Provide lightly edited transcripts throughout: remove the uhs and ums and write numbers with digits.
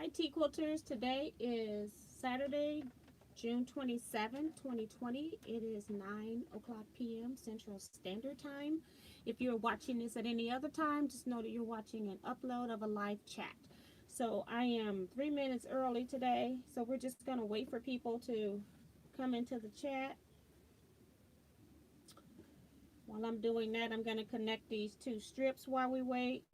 Hi Teaquilters, today is Saturday, June 27, 2020. It is 9 o'clock p.m. Central Standard Time. If you're watching this at any other time, just know that you're watching an upload of a live chat. So I am 3 minutes early today, so we're just going to wait for people to come into the chat. While I'm doing that, I'm going to connect these two strips while we wait.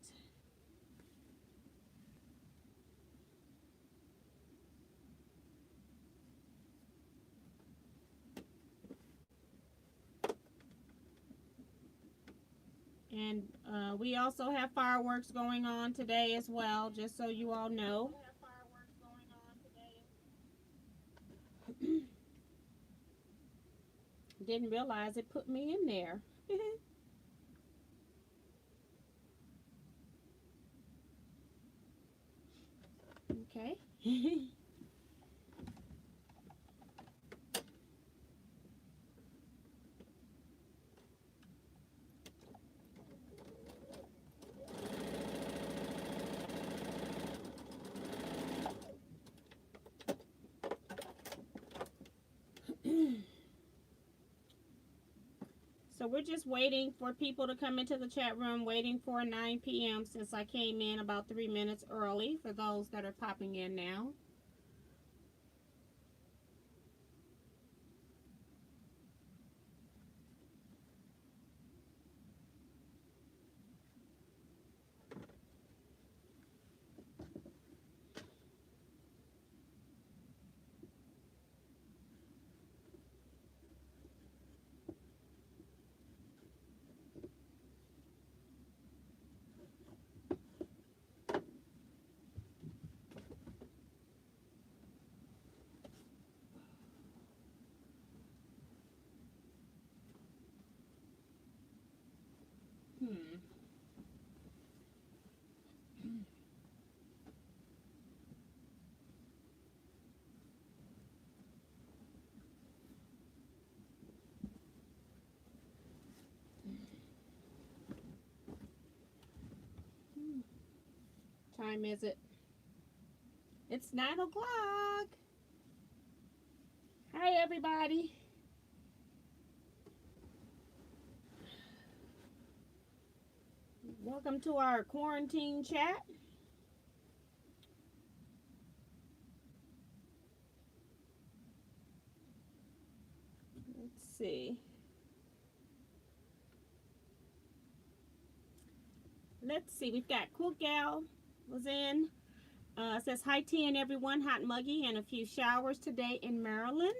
And we also have fireworks going on today as well, just so you all know. Didn't realize it put me in there. Okay. So we're just waiting for people to come into the chat room, waiting for 9 p.m. since I came in about 3 minutes early for those that are popping in now. Time is it? It's 9 o'clock. Hi, everybody. Welcome to our quarantine chat. Let's see. We've got Quilt Gal was in. Says hi T and everyone, hot and muggy and a few showers today in Maryland.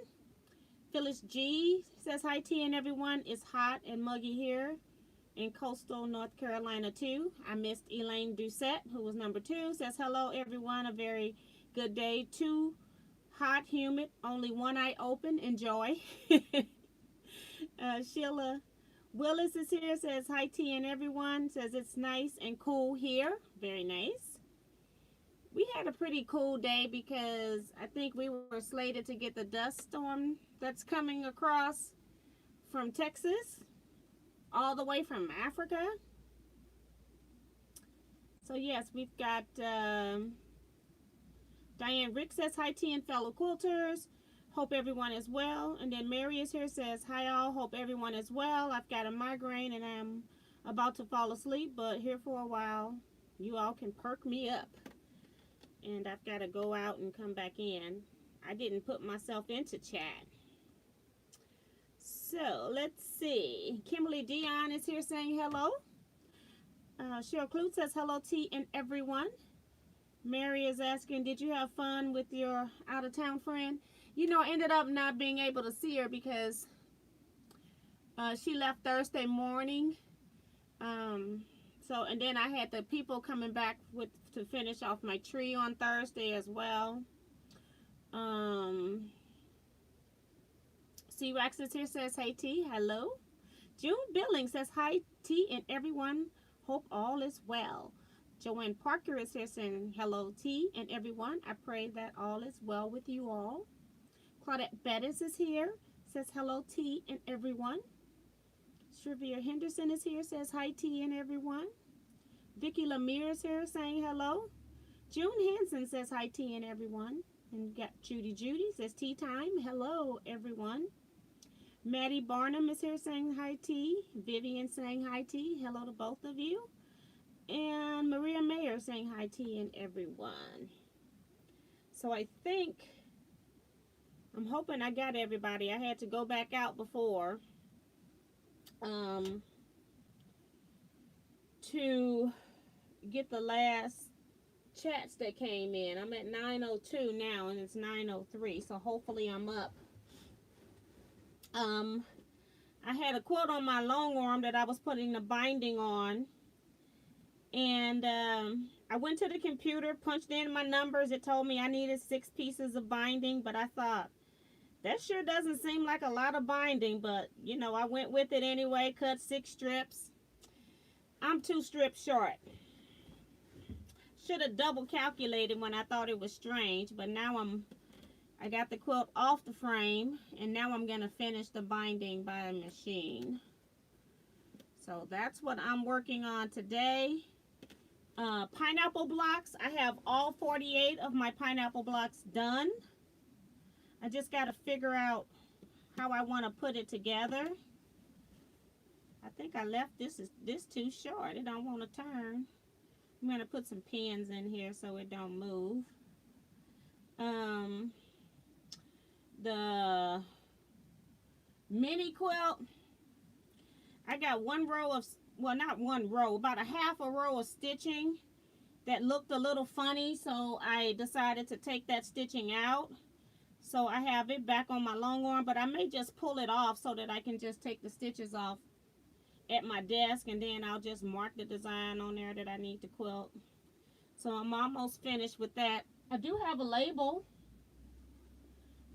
Phyllis G says hi T and everyone, it's hot and muggy here in coastal North Carolina too. I missed Elaine Doucette, who was number 2, says hello everyone, a very good day. Too hot, humid, only one eye open, enjoy. Sheila Willis is here, says hi T and everyone, says it's nice and cool here, very nice. We had a pretty cool day because I think we were slated to get the dust storm that's coming across from Texas all the way from Africa. So yes, we've got Diane Rick says hi T and fellow quilters, hope everyone is well. And then Mary is here, says hi all, hope everyone is well. I've got a migraine and I'm about to fall asleep, but here for a while you all can perk me up. And I've got to go out and come back in. I didn't put myself into chat. So let's see. Kimberly Dion is here saying hello. Cheryl Clute says hello T and everyone. Mary is asking, did you have fun with your out of town friend? You know, I ended up not being able to see her because she left Thursday morning. And then I had the people coming back to finish off my tree on Thursday as well. C-Rex is here, says hey T, hello. June Billing says hi T and everyone, hope all is well. Joanne Parker is here saying hello T and everyone, I pray that all is well with you all. Claudette Bettis is here, says hello T and everyone. Shrivia Henderson is here, says hi T and everyone. Vicky Lemire is here saying hello. June Hanson says hi tea and everyone. And got Judy says tea time. Hello everyone. Maddie Barnum is here saying hi tea. Vivian saying hi tea. Hello to both of you. And Maria Mayer saying hi tea and everyone. So I think, I'm hoping I got everybody. I had to go back out before to get the last chats that came in. I'm at 9:02 now and it's 9:03, so hopefully I'm up. I had a quilt on my long arm that I was putting the binding on, and I went to the computer, punched in my numbers. It told me I needed 6 pieces of binding, but I thought, that sure doesn't seem like a lot of binding, but you know, I went with it anyway, cut 6 strips. I'm 2 strips short. Should have double calculated when I thought it was strange, but now I got the quilt off the frame, and now I'm going to finish the binding by the machine. So that's what I'm working on today. Pineapple blocks. I have all 48 of my pineapple blocks done. I just got to figure out how I want to put it together. I think I left this too short. It don't want to turn. I'm going to put some pins in here so it don't move. The mini quilt, I got one row of, well, not one row, about a half a row of stitching that looked a little funny, so I decided to take that stitching out. So I have it back on my long arm, but I may just pull it off so that I can just take the stitches off at my desk, and then I'll just mark the design on there that I need to quilt. So I'm almost finished with that. I do have a label.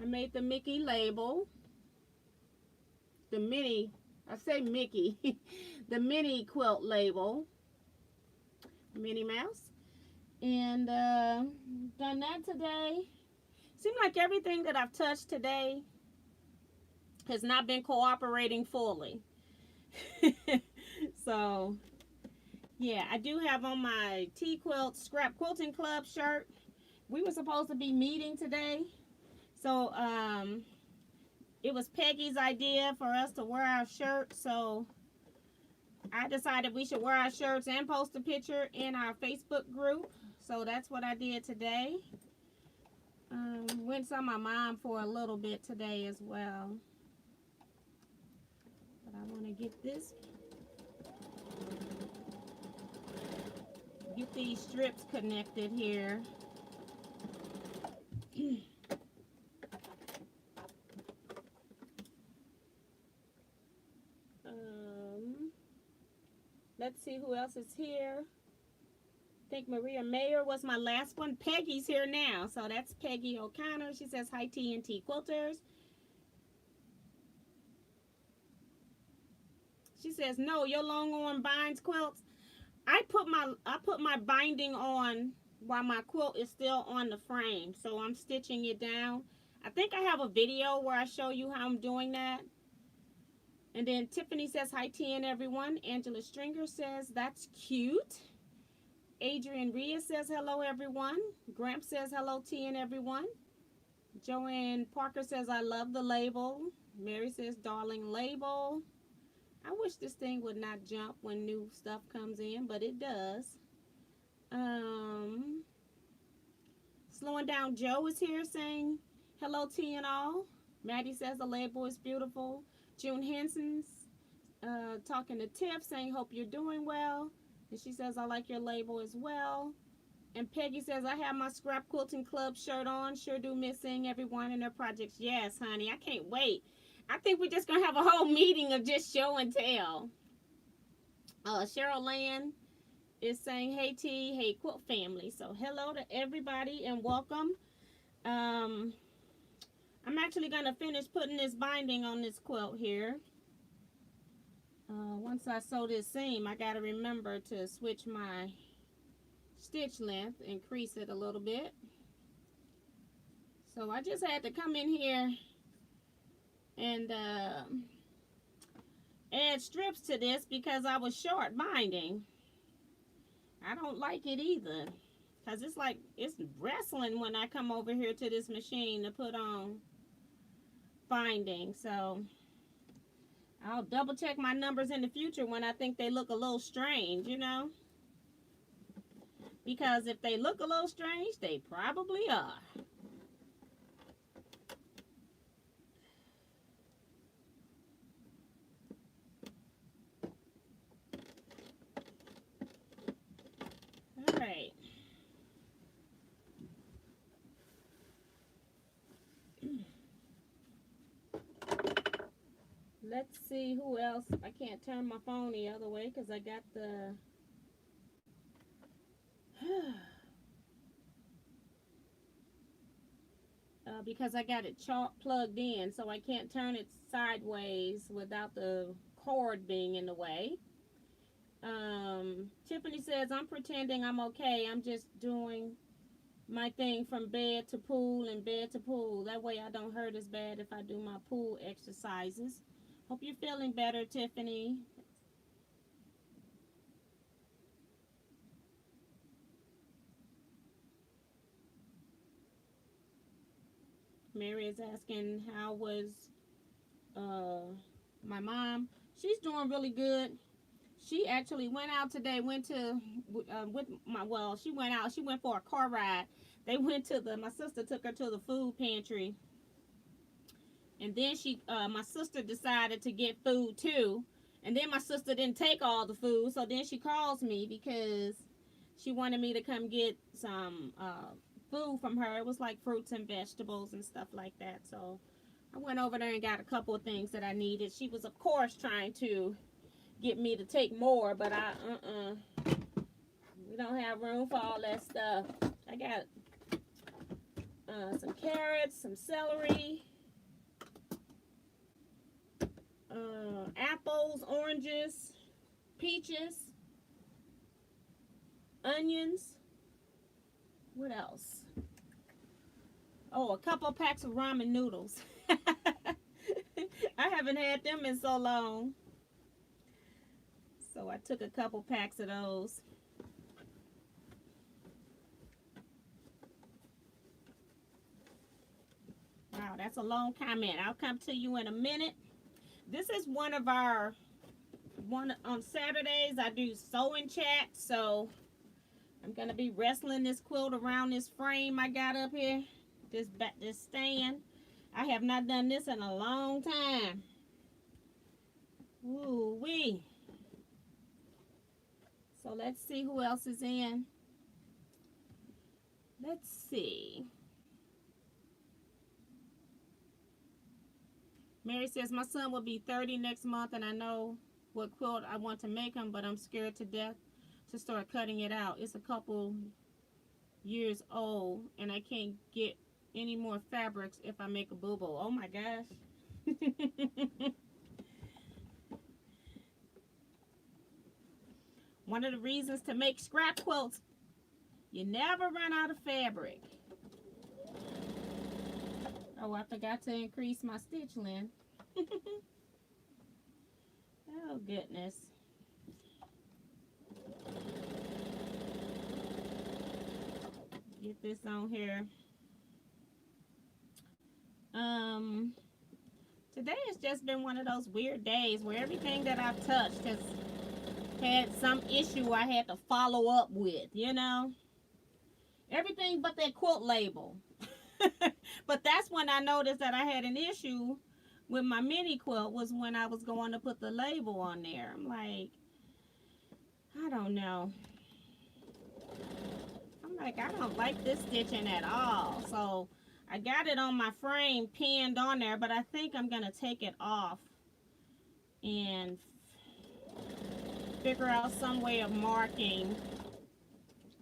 I made the Mickey label. The mini, I say Mickey, the mini quilt label. Minnie Mouse. And done that today. Seems like everything that I've touched today has not been cooperating fully. So, yeah, I do have on my Teaquilts Scrap Quilting Club shirt. We were supposed to be meeting today. So, it was Peggy's idea for us to wear our shirts. So, I decided we should wear our shirts and post a picture in our Facebook group. So, that's what I did today. Went saw my mom for a little bit today as well. But I want to get these strips connected here. Let's see who else is here. I think Maria Mayer was my last one. Peggy's here now, so that's Peggy O'Connor. She says hi T and T Quilters. She says no, your long arm binds quilts. I put my binding on while my quilt is still on the frame, so I'm stitching it down. I think I have a video where I show you how I'm doing that. And then Tiffany says hi T and everyone. Angela Stringer says that's cute. Adrian Reyes says hello everyone. Gramp says hello T and everyone. Joanne Parker says I love the label. Mary says darling label. I wish this thing would not jump when new stuff comes in, but it does. Slowing Down Joe is here saying hello T and all. Maddie says the label is beautiful. June Henson's talking to Tiff saying hope you're doing well. And she says I like your label as well. And Peggy says I have my Scrap Quilting Club shirt on. Sure do miss seeing everyone in their projects. Yes, honey, I can't wait. I think we're just going to have a whole meeting of just show and tell. Cheryl Land is saying, hey T, hey Quilt family. So hello to everybody and welcome. I'm actually going to finish putting this binding on this quilt here. Once I sew this seam, I got to remember to switch my stitch length, increase it a little bit. So I just had to come in here and add strips to this because I was short binding. I don't like it either. Because it's like, it's wrestling when I come over here to this machine to put on binding. So I'll double check my numbers in the future when I think they look a little strange, you know. Because if they look a little strange, they probably are. All right. Let's see who else. I can't turn my phone the other way because I got the because I got it plugged in, so I can't turn it sideways without the cord being in the way. Tiffany says, I'm pretending I'm okay. I'm just doing my thing from bed to pool and bed to pool. That way I don't hurt as bad if I do my pool exercises. Hope you're feeling better, Tiffany. Mary is asking, how was my mom? She's doing really good. She actually went out today, went to, with my, well, she went out, she went for a car ride. They went to my sister took her to the food pantry. And then my sister decided to get food too. And then my sister didn't take all the food. So then she calls me because she wanted me to come get some food from her. It was like fruits and vegetables and stuff like that. So I went over there and got a couple of things that I needed. She was, of course, trying to get me to take more, but we don't have room for all that stuff. I got some carrots, some celery, apples, oranges, peaches, onions. What else? Oh, a couple of packs of ramen noodles. I haven't had them in so long. So I took a couple packs of those. Wow, that's a long comment. I'll come to you in a minute. This is one on Saturdays I do sewing chat, so I'm gonna be wrestling this quilt around this frame I got up here, this stand. I have not done this in a long time. Ooh wee. So let's see who else is in. Let's see. Mary says, my son will be 30 next month, and I know what quilt I want to make him, but I'm scared to death to start cutting it out. It's a couple years old, and I can't get any more fabrics if I make a boo-boo. Oh my gosh. One of the reasons to make scrap quilts, you never run out of fabric. Oh, I forgot to increase my stitch length. Oh, goodness. Get this on here. Today has just been one of those weird days where everything that I've touched has had some issue I had to follow up with, you know? Everything but that quilt label. But that's when I noticed that I had an issue with my mini quilt, was when I was going to put the label on there. I'm like, I don't know. I'm like, I don't like this stitching at all. So I got it on my frame pinned on there, but I think I'm going to take it off and figure out some way of marking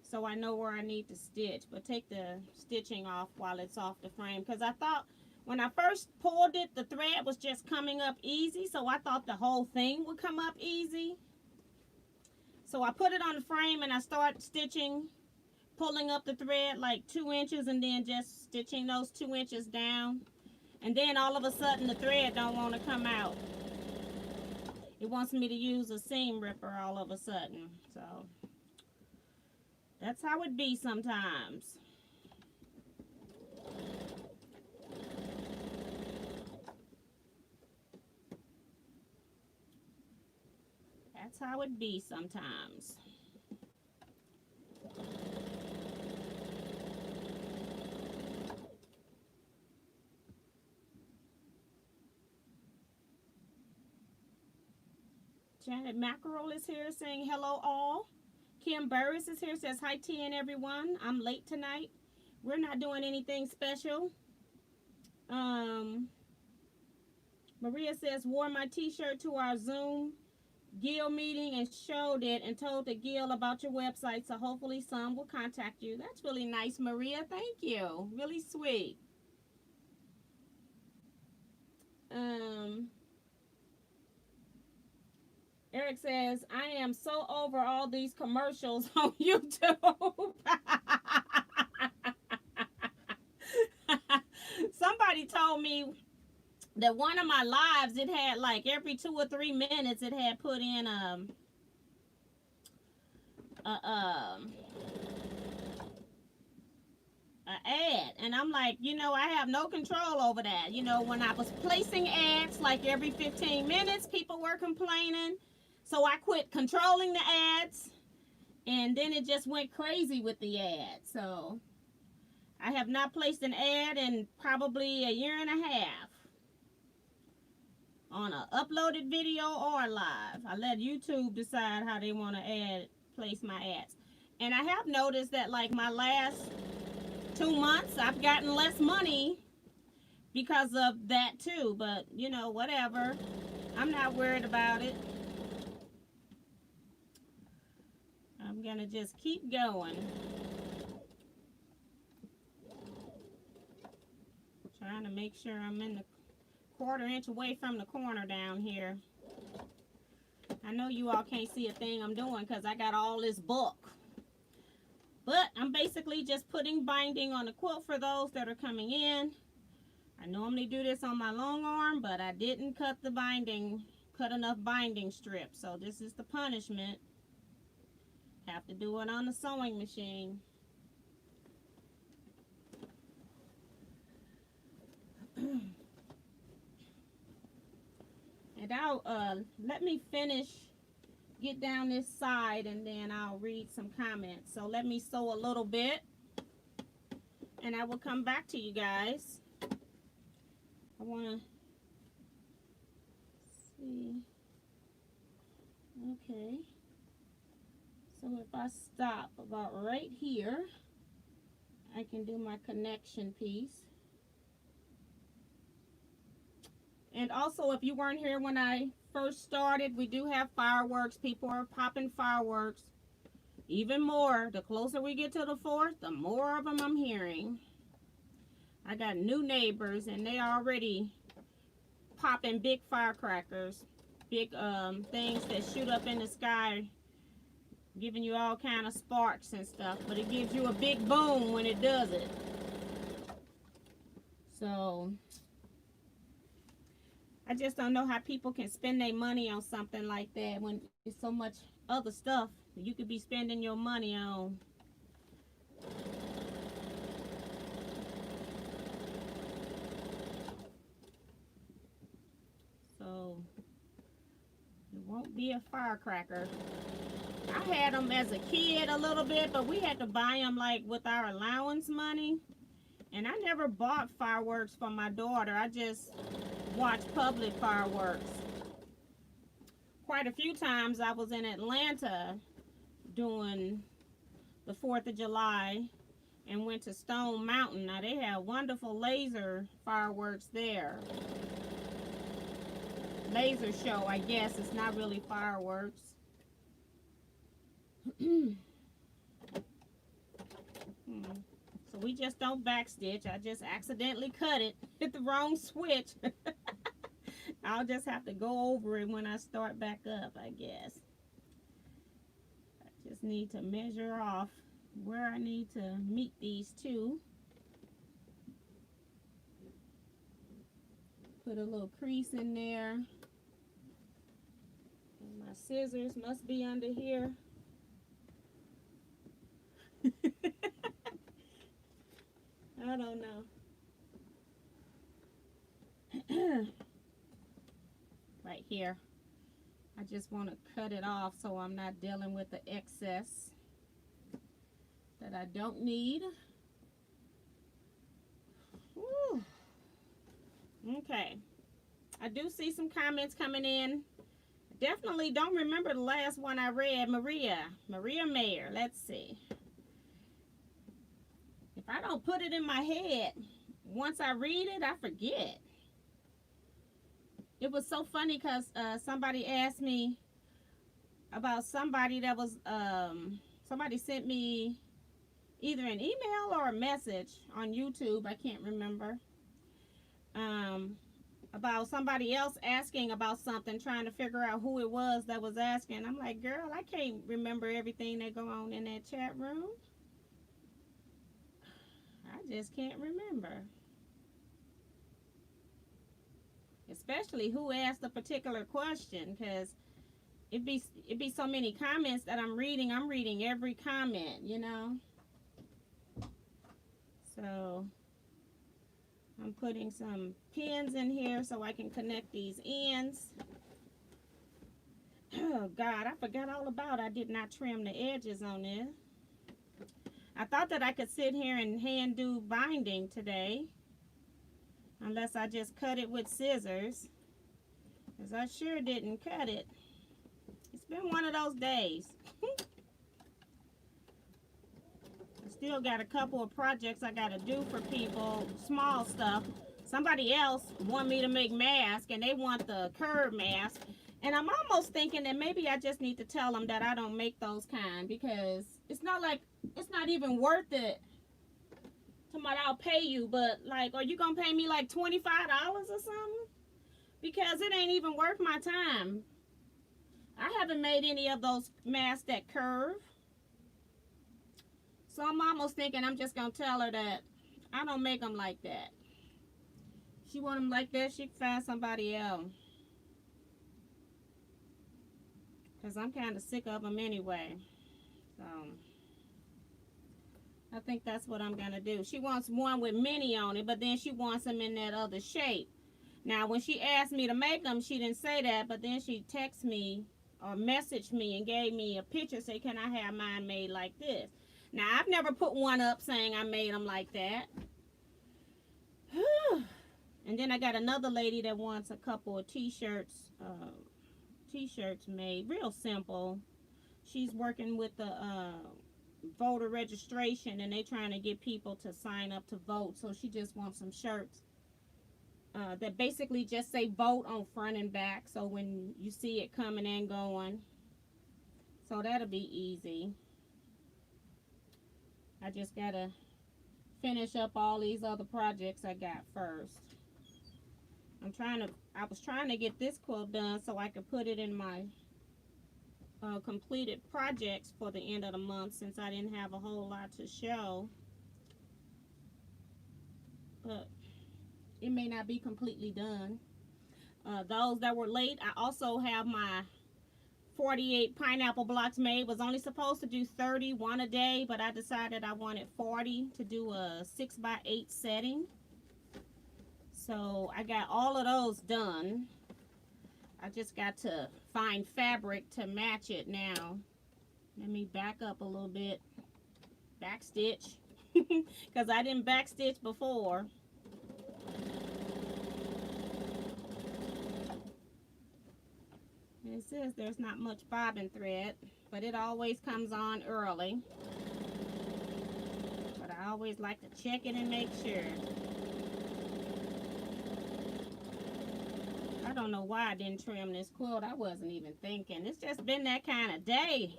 so I know where I need to stitch. But take the stitching off while it's off the frame, because I thought when I first pulled it, the thread was just coming up easy, so I thought the whole thing would come up easy. So I put it on the frame and I start stitching, pulling up the thread like 2 inches and then just stitching those 2 inches down, and then all of a sudden the thread don't want to come out. It wants me to use a seam ripper all of a sudden. So That's how it be sometimes. That's how it be sometimes. Janet Mackerel is here saying hello all. Kim Burris is here, says hi T and everyone. I'm late tonight. We're not doing anything special. Maria says, wore my t-shirt to our Zoom Gil meeting and showed it and told the Gil about your website, so hopefully some will contact you. That's really nice, Maria. Thank you. Really sweet. Eric says, I am so over all these commercials on YouTube. Somebody told me that one of my lives, it had like every 2 or 3 minutes, it had put in an ad, and I'm like, you know, I have no control over that. You know, when I was placing ads like every 15 minutes, people were complaining, so I quit controlling the ads, and then it just went crazy with the ad. So I have not placed an ad in probably a year and a half on an uploaded video or live. I let YouTube decide how they want to place my ads. And I have noticed that like my last 2 months, I've gotten less money because of that too. But, you know, whatever. I'm not worried about it. I'm going to just keep going. Trying to make sure I'm in the 1/4 inch away from the corner down here. I know you all can't see a thing I'm doing because I got all this bulk. But I'm basically just putting binding on the quilt for those that are coming in. I normally do this on my long arm, but I didn't cut enough binding strips. So this is the punishment. Have to do it on the sewing machine. And I'll let me get down this side, and then I'll read some comments. So let me sew a little bit, and I will come back to you guys. I want to see. Okay. So if I stop about right here, I can do my connection piece. And also, if you weren't here when I first started, we do have fireworks. People are popping fireworks. Even more. The closer we get to the 4th, the more of them I'm hearing. I got new neighbors, and they already popping big firecrackers. Big things that shoot up in the sky, giving you all kind of sparks and stuff. But it gives you a big boom when it does it. So I just don't know how people can spend their money on something like that when there's so much other stuff you could be spending your money on. So it won't be a firecracker. I had them as a kid a little bit, but we had to buy them like with our allowance money. And I never bought fireworks for my daughter. I just watched public fireworks. Quite a few times I was in Atlanta doing the 4th of July and went to Stone Mountain. Now they have wonderful laser fireworks there. Laser show, I guess. It's not really fireworks. So we just don't backstitch. I just accidentally cut it. Hit the wrong switch. I'll just have to go over it when I start back up, I guess. I just need to measure off where I need to meet these two. Put a little crease in there. And my scissors must be under here. I don't know. Right here. I just want to cut it off so I'm not dealing with the excess that I don't need. Woo. Okay. I do see some comments coming in. Definitely don't remember the last one I read. Maria Mayer. Let's see. If I don't put it in my head, once I read it, I forget. It was so funny because somebody asked me about somebody that was, somebody sent me either an email or a message on YouTube. I can't remember. About somebody else asking about something, trying to figure out who it was that was asking. I'm like, girl, I can't remember everything that go on in that chat room. I just can't remember. Especially who asked a particular question, because it be so many comments that I'm reading. I'm reading every comment, you know. So I'm putting some pins in here so I can connect these ends. Oh God, I forgot all about I did not trim the edges on this. I thought that I could sit here and hand do binding today, unless I just cut it with scissors, because I sure didn't cut it. It's been one of those days. Still got a couple of projects I gotta do for people, small stuff. Somebody else want me to make masks, and they want the curve mask, and I'm almost thinking that maybe I just need to tell them that I don't make those kind, because it's not like, it's not even worth it. Somebody, I'll pay you, but like, are you gonna pay me like $25 or something? Because it ain't even worth my time. I haven't made any of those masks that curve. So I'm almost thinking I'm just going to tell her that I don't make them like that. If she want them like that, she can find somebody else. Because I'm kind of sick of them anyway. So I think that's what I'm going to do. She wants one with mini on it, but then she wants them in that other shape. Now, when she asked me to make them, she didn't say that, but then she texted me or messaged me and gave me a picture, say, can I have mine made like this? Now, I've never put one up saying I made them like that. And then I got another lady that wants a couple of t-shirts made, real simple. She's working with the voter registration, and they trying to get people to sign up to vote. So she just wants some shirts that basically just say vote on front and back, so when you see it coming and going. So that'll be easy. I just gotta finish up all these other projects I got first. I was trying to get this quilt done so I could put it in my completed projects for the end of the month, since I didn't have a whole lot to show. But it may not be completely done. Those that were late, I also have my 48 pineapple blocks made. Was only supposed to do 31 a day, but I decided I wanted 40 to do a 6x8 setting. So I got all of those done. I just got to find fabric to match it now. Let me back up a little bit. Back stitch. Because I didn't back stitch before. It says there's not much bobbin thread, but it always comes on early. But I always like to check it and make sure. I don't know why I didn't trim this quilt. I wasn't even thinking. It's just been that kind of day.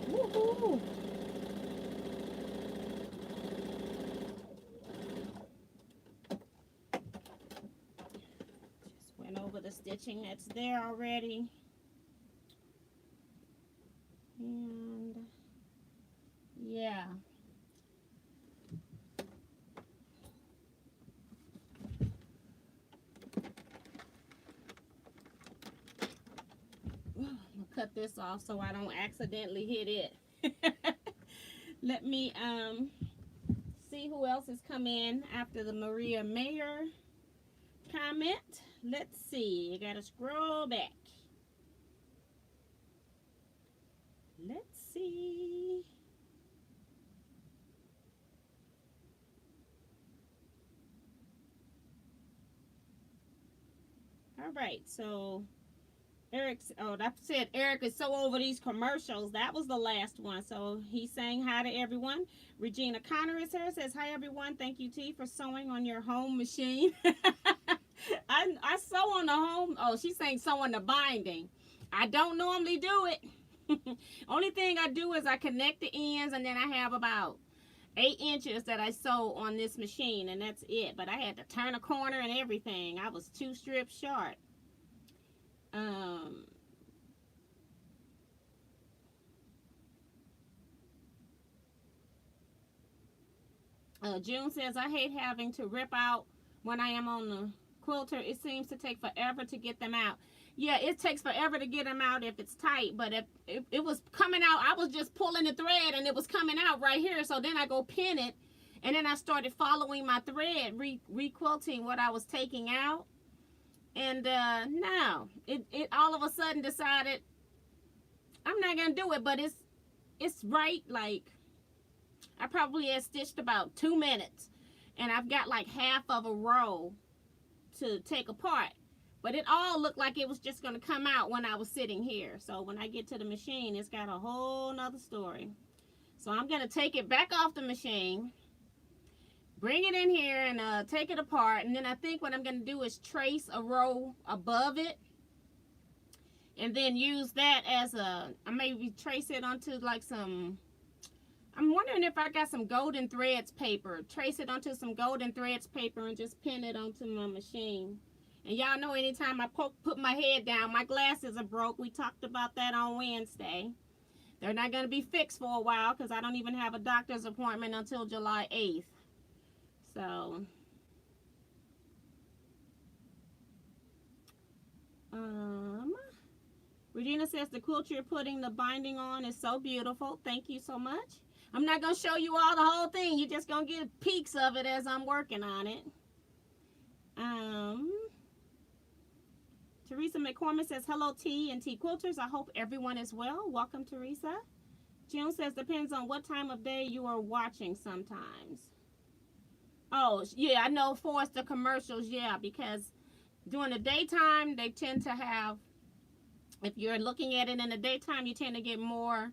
Woohoo! Just went over the stitching that's there already. And yeah. I'm gonna cut this off so I don't accidentally hit it. Let me see who else has come in after the Maria Mayer comment. Let's see. I gotta scroll back. Let's see. All right, so Eric's, oh, that said Eric is so over these commercials. That was the last one. So he's saying hi to everyone. Regina Connor is here. Says hi everyone. Thank you, T, for sewing on your home machine. I sew on the home. Oh, she's saying sew on the binding. I don't normally do it. Only thing I do is I connect the ends, and then I have about 8 inches that I sew on this machine, and that's it. But I had to turn a corner and everything. I was 2 strips short. June says, I hate having to rip out when I am on the quilter. It seems to take forever to get them out. Yeah, it takes forever to get them out if it's tight, but if it was coming out, I was just pulling the thread and it was coming out right here. So then I go pin it, and then I started following my thread, re-quilting what I was taking out. And now it all of a sudden decided I'm not gonna do it, but it's right. Like, I probably had stitched about 2 minutes, and I've got like half of a row to take apart, but it all looked like it was just gonna come out when I was sitting here. So when I get to the machine, it's got a whole nother story. So I'm gonna take it back off the machine, bring it in here, and take it apart. And then I think what I'm going to do is trace a row above it, and then use that as a, I maybe trace it onto like some, I'm wondering if I got some golden threads paper, trace it onto some golden threads paper and just pin it onto my machine. And y'all know anytime I put my head down, my glasses are broke. We talked about that on Wednesday. They're not going to be fixed for a while because I don't even have a doctor's appointment until July 8th. So, Regina says the quilt you're putting the binding on is so beautiful. Thank you so much. I'm not going to show you all the whole thing. You're just going to get peeks of it as I'm working on it. Teresa McCormick says, hello, T and T Quilters. I hope everyone is well. Welcome, Teresa. June says, depends on what time of day you are watching sometimes. Oh, yeah, I know for the commercials, yeah, because during the daytime, they tend to have, if you're looking at it in the daytime, you tend to get more,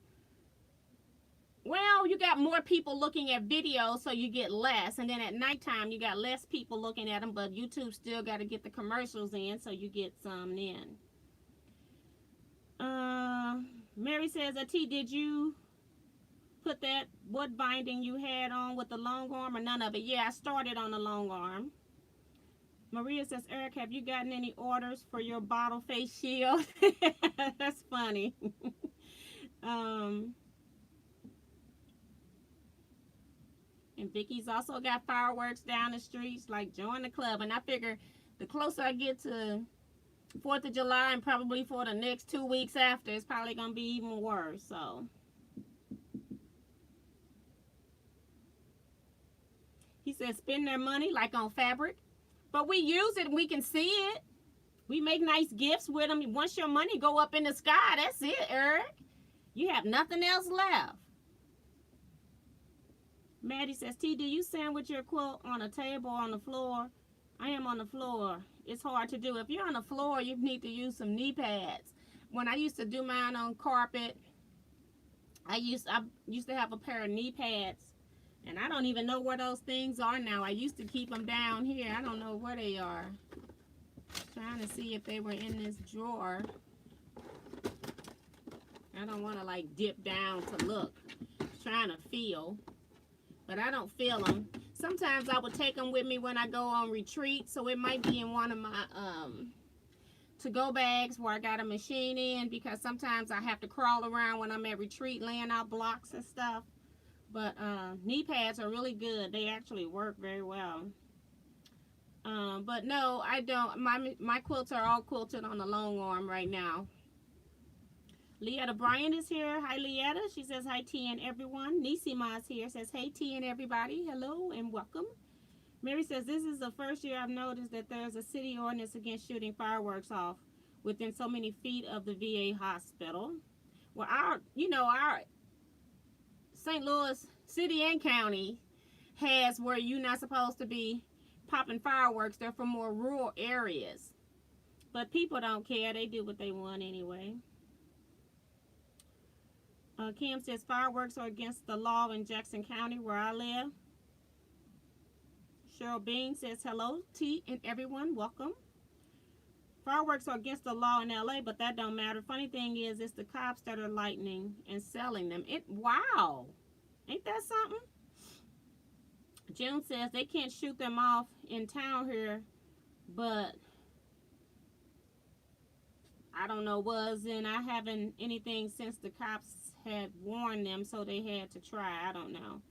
well, you got more people looking at videos, so you get less. And then at nighttime, you got less people looking at them, but YouTube still got to get the commercials in, so you get some in. Mary says, T, did you put that what binding you had on with the long arm or none of it? Yeah, I started on the long arm. Maria says, Eric, have you gotten any orders for your bottle face shield? That's funny. And Vicky's also got fireworks down the streets, like join the club. And I figure the closer I get to 4th of July and probably for the next 2 weeks after, it's probably going to be even worse. So he says spend their money like on fabric, but we use it and we can see it. We make nice gifts with them. Once your money go up in the sky, that's it, Eric. You have nothing else left. Maddie says, T, do you sandwich your quilt on a table or on the floor? I am on the floor. It's hard to do. If you're on the floor, you need to use some knee pads. When I used to do mine on carpet, I used to have a pair of knee pads. And I don't even know where those things are now. I used to keep them down here. I don't know where they are. Trying to see if they were in this drawer. I don't want to like dip down to look. Trying to feel. But I don't feel them. Sometimes I would take them with me when I go on retreat. So it might be in one of my to-go bags where I got a machine in. Because sometimes I have to crawl around when I'm at retreat laying out blocks and stuff. But knee pads are really good. They actually work very well. But no, I don't. My quilts are all quilted on the long arm right now. Leetta Bryant is here. Hi, Leetta. She says hi, T and everyone. Nisima is here. Says hey, T and everybody. Hello and welcome. Mary says this is the first year I've noticed that there's a city ordinance against shooting fireworks off within so many feet of the VA hospital. Well, our St. Louis city and county has where you're not supposed to be popping fireworks. They're for more rural areas. But people don't care. They do what they want anyway. Kim says fireworks are against the law in Jackson County where I live. Cheryl Bean says hello, T and everyone. Welcome. Fireworks are against the law in LA, but that don't matter. Funny thing is, it's the cops that are lighting and selling them. Wow. Ain't that something? June says they can't shoot them off in town here, but I don't know, I haven't anything since the cops had warned them, so they had to try. I don't know.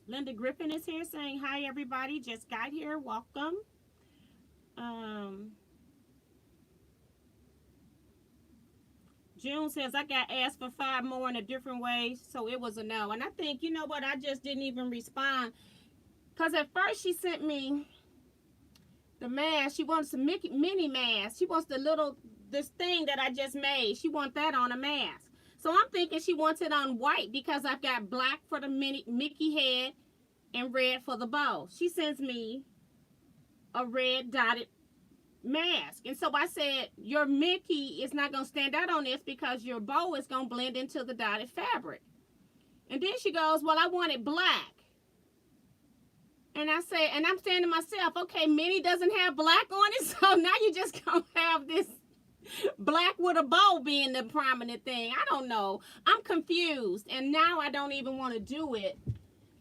Linda Griffin is here saying hi everybody, just got here, welcome. June says I got asked for 5 more in a different way, so it was a no. And I think, you know what, I just didn't even respond. Because at first she sent me the mask. She wants some mini mask. She wants this thing that I just made. She wants that on a mask. So I'm thinking she wants it on white because I've got black for the Mickey head and red for the bow. She sends me a red dotted mask. And so I said, your Mickey is not going to stand out on this because your bow is going to blend into the dotted fabric. And then she goes, well, I want it black. And I say, and I'm saying to myself, okay, Minnie doesn't have black on it, so now you just going to have this black with a bow being the prominent thing. I don't know. I'm confused. And now I don't even want to do it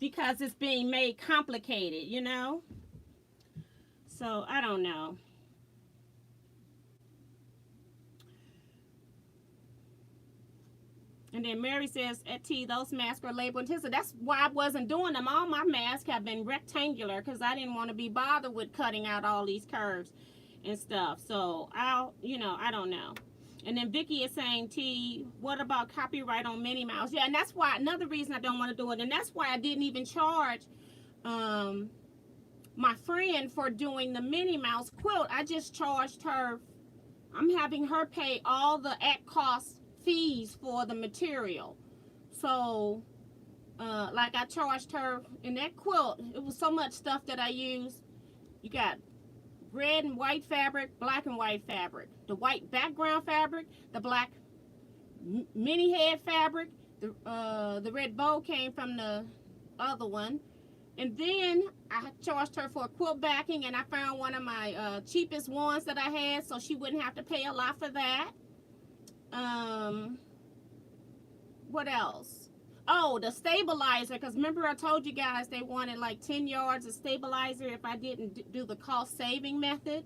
because it's being made complicated, you know? So, I don't know. And then Mary says, at T, those masks are labeled intensive. That's why I wasn't doing them. All my masks have been rectangular because I didn't want to be bothered with cutting out all these curves and stuff. So, I don't know. And then Vicky is saying, T, what about copyright on Minnie Mouse? Yeah, and that's why, another reason I don't want to do it. And that's why I didn't even charge my friend for doing the Minnie Mouse quilt. I just charged her. I'm having her pay all the at-cost fees for the material. So like I charged her in that quilt, it was so much stuff that I used. You got red and white fabric, black and white fabric, the white background fabric, the black mini head fabric, the red bow came from the other one. And then I charged her for a quilt backing, and I found one of my cheapest ones that I had, so she wouldn't have to pay a lot for that. What else? Oh, the stabilizer, because remember I told you guys they wanted like 10 yards of stabilizer if I didn't do the cost saving method,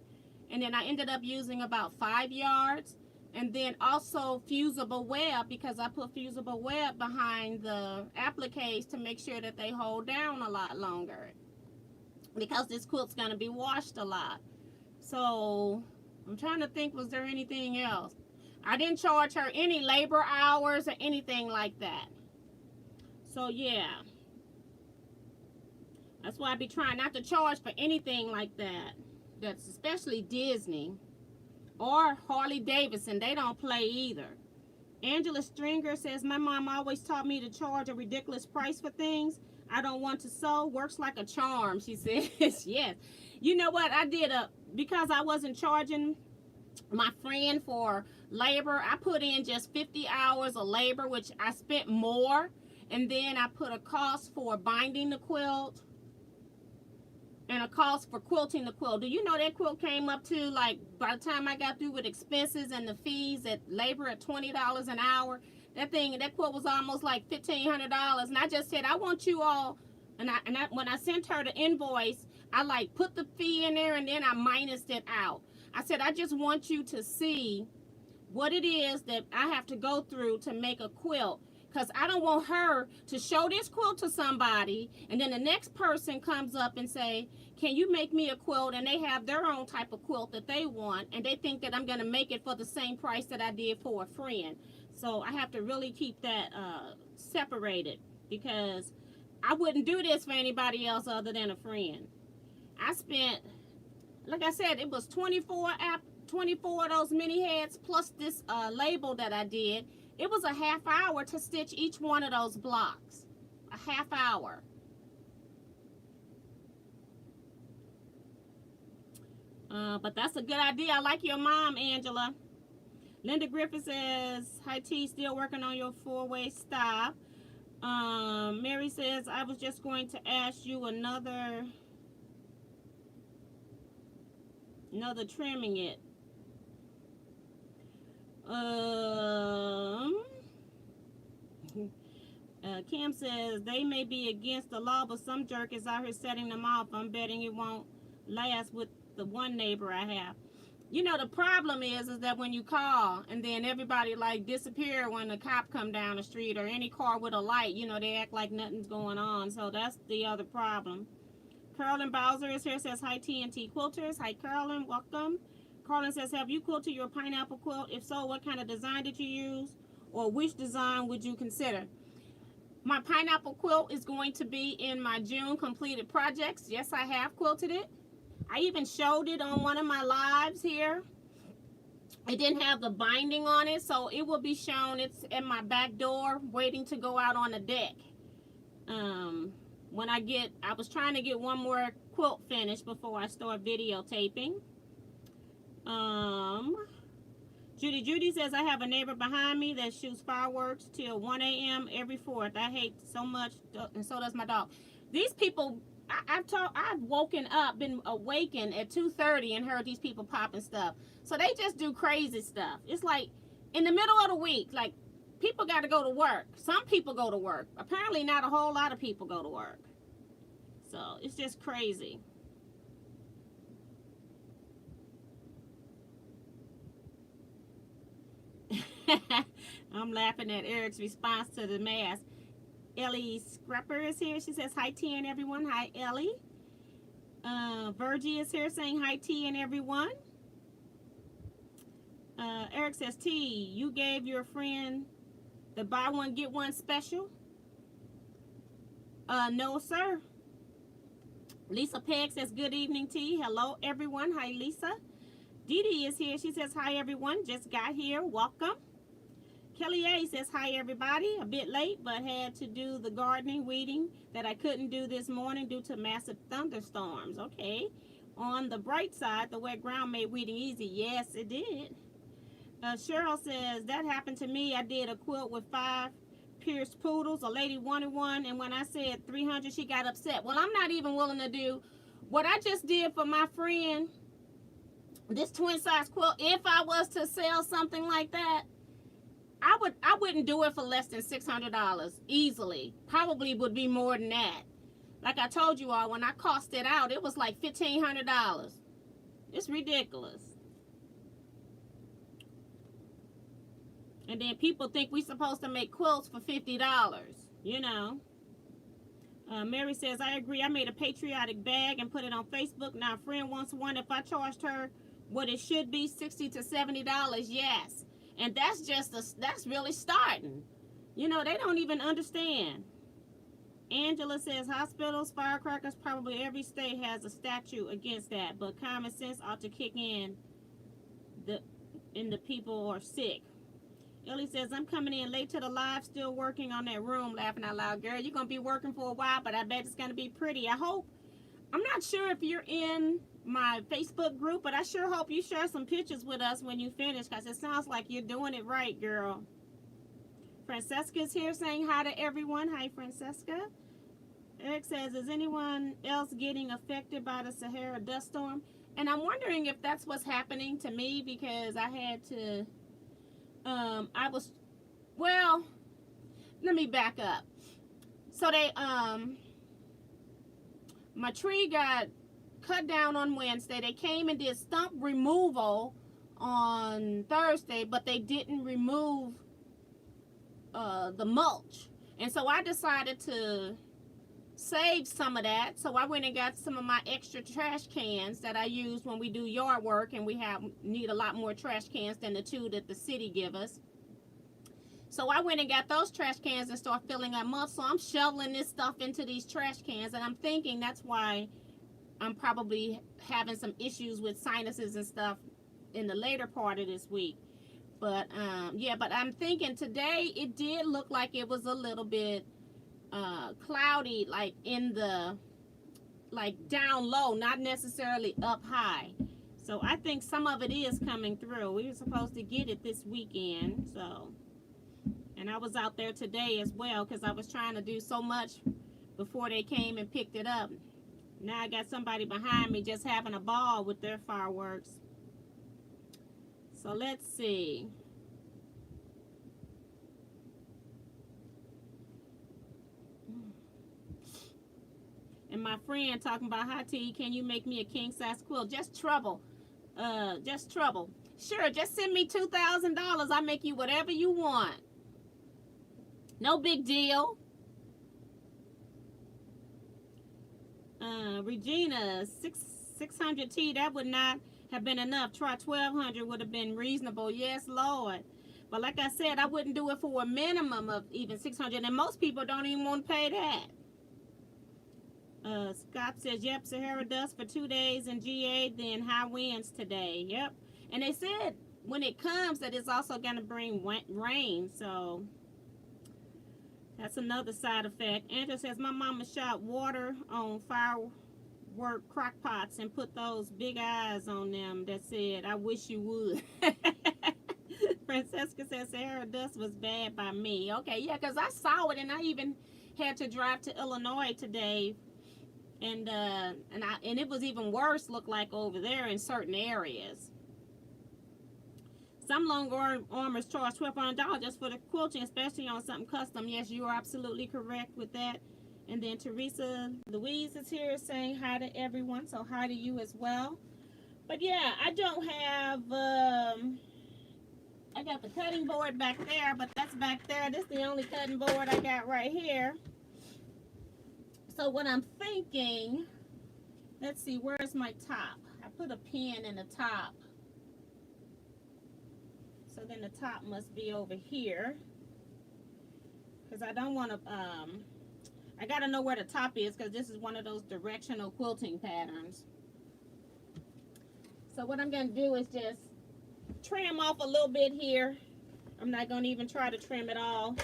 and then I ended up using about 5 yards. And then also fusible web, because I put fusible web behind the appliques to make sure that they hold down a lot longer, because this quilt's going to be washed a lot. So I'm trying to think, was there anything else? I didn't charge her any labor hours or anything like that. So yeah, that's why I be trying not to charge for anything like that. That's especially Disney or Harley Davidson. They don't play either. Angela Stringer says, my mom always taught me to charge a ridiculous price for things I don't want to sew. Works like a charm, she says. Yes. You know what? I did because I wasn't charging my friend for labor, I put in just 50 hours of labor, which I spent more. And then I put a cost for binding the quilt and a cost for quilting the quilt. Do you know that quilt came up to, like, by the time I got through with expenses and the fees at labor at $20 an hour, that quilt was almost like $1,500. And I just said, I want you all, and when I sent her the invoice, I like put the fee in there and then I minused it out. I said, I just want you to see what it is that I have to go through to make a quilt. Because I don't want her to show this quilt to somebody, and then the next person comes up and say, can you make me a quilt? And they have their own type of quilt that they want, and they think that I'm going to make it for the same price that I did for a friend. So I have to really keep that separated, because I wouldn't do this for anybody else other than a friend. I spent, like I said, it was 24 of those mini heads plus this label that I did. It was a half hour to stitch each one of those blocks. A half hour. But that's a good idea. I like your mom, Angela. Linda Griffith says, hi T, still working on your 4-way stop. Mary says, I was just going to ask you another trimming it. Kim says, they may be against the law, but some jerk is out here setting them off. I'm betting it won't last with the one neighbor I have. You know, the problem is that when you call and then everybody like disappear when the cop come down the street, or any car with a light, you know, they act like nothing's going on. So that's the other problem. Carolyn Bowser is here, says, hi TNT Quilters. Hi Carolyn, welcome. Carolyn says, have you quilted your pineapple quilt? If so, what kind of design did you use? Or which design would you consider? My pineapple quilt is going to be in my June completed projects. Yes, I have quilted it. I even showed it on one of my lives here. It didn't have the binding on it, so it will be shown. It's in my back door waiting to go out on the deck. I was trying to get one more quilt finished before I start videotaping. Judy says, I have a neighbor behind me that shoots fireworks till 1 a.m. every 4th. I hate so much, and so does my dog. These people, I've woken up, been awakened at 2:30 and heard these people popping stuff. So they just do crazy stuff. It's like in the middle of the week, like people got to go to work. Some people go to work. Apparently not a whole lot of people go to work. So it's just crazy. I'm laughing at Eric's response to the mask. Ellie Scrapper is here. She says, hi T and everyone. Hi Ellie. Virgie is here saying hi T and everyone. Eric says, T, you gave your friend the buy one get one special? No sir. Lisa Pegg says, good evening T. Hello everyone. Hi Lisa. Dee Dee is here. She says, hi everyone. Just got here. Welcome. Kelly A says, hi everybody. A bit late, but had to do the gardening, weeding that I couldn't do this morning due to massive thunderstorms. Okay. On the bright side, the wet ground made weeding easy. Yes, it did. Cheryl says, that happened to me. I did a quilt with 5 pierced poodles. A lady wanted one, and when I said 300, she got upset. Well, I'm not even willing to do what I just did for my friend, this twin size quilt. If I was to sell something like that, I wouldn't do it for less than $600 easily. Probably would be more than that. Like I told you all, when I cost it out, it was like $1,500. It's ridiculous. And then people think we're supposed to make quilts for $50, you know. Mary says, I agree. I made a patriotic bag and put it on Facebook. Now a friend wants one. If I charged her what it should be, $60 to $70, yes. And that's that's really starting. You know, they don't even understand. Angela says, hospitals, firecrackers, probably every state has a statute against that, but common sense ought to kick in the people are sick. Ellie says, I'm coming in late to the live, still working on that room, laughing out loud. Girl, you're going to be working for a while, but I bet it's going to be pretty. I hope. I'm not sure if you're in my Facebook group, but I sure hope you share some pictures with us when you finish, because it sounds like you're doing it right, girl. Francesca's here saying hi to everyone. Hi, Francesca. Eric says, is anyone else getting affected by the Sahara dust storm? And I'm wondering if that's what's happening to me, because I had to, well, let me back up. So my tree got cut down on Wednesday. They came and did stump removal on Thursday, but they didn't remove the mulch. And so I decided to save some of that. So I went and got some of my extra trash cans that I use when we do yard work, and we need a lot more trash cans than the 2 that the city give us. So I went and got those trash cans and started filling up mulch. So I'm shoveling this stuff into these trash cans, and I'm thinking that's why I'm probably having some issues with sinuses and stuff in the later part of this week. But yeah, but I'm thinking today it did look like it was a little bit cloudy, like in the, like down low, not necessarily up high. So I think some of it is coming through. We were supposed to get it this weekend, so, and I was out there today as well because I was trying to do so much before they came and picked it up. Now I got somebody behind me just having a ball with their fireworks. So let's see. And my friend talking about, hi T, can you make me a king size quilt? Just trouble. Just trouble. Sure, just send me $2,000. I'll make you whatever you want. No big deal. Regina, 600 T, that would not have been enough. Try 1,200 would have been reasonable. Yes, Lord. But like I said, I wouldn't do it for a minimum of even 600, and most people don't even want to pay that. Scott says, yep, Sahara dust for 2 days in GA, then high winds today. Yep. And they said when it comes that it's also going to bring rain, so that's another side effect. Andrew says, my mama shot water on firework crock pots and put those big eyes on them that said, I wish you would. Francesca says, Sahara dust was bad by me. Okay, yeah, because I saw it, and I even had to drive to Illinois today. And it was even worse, looked like, over there in certain areas. Some long armors charge $1,200 just for the quilting, especially on something custom. Yes, you are absolutely correct with that. And then Teresa Louise is here saying hi to everyone, so hi to you as well. But yeah, I don't have, I got the cutting board back there, but that's back there. This is the only cutting board I got right here. So what I'm thinking, let's see, where's my top? I put a pin in the top. So then the top must be over here. Because I don't want to, I got to know where the top is because this is one of those directional quilting patterns. So what I'm going to do is just trim off a little bit here. I'm not going to even try to trim it all.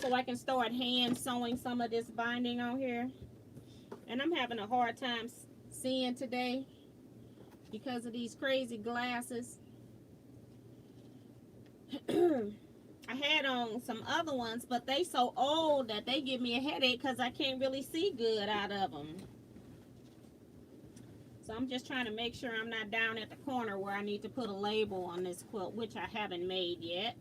So I can start hand sewing some of this binding on here. And I'm having a hard time seeing today because of these crazy glasses. I had on some other ones, but they so old that they give me a headache because I can't really see good out of them. So I'm just trying to make sure I'm not down at the corner where I need to put a label on this quilt, which I haven't made yet.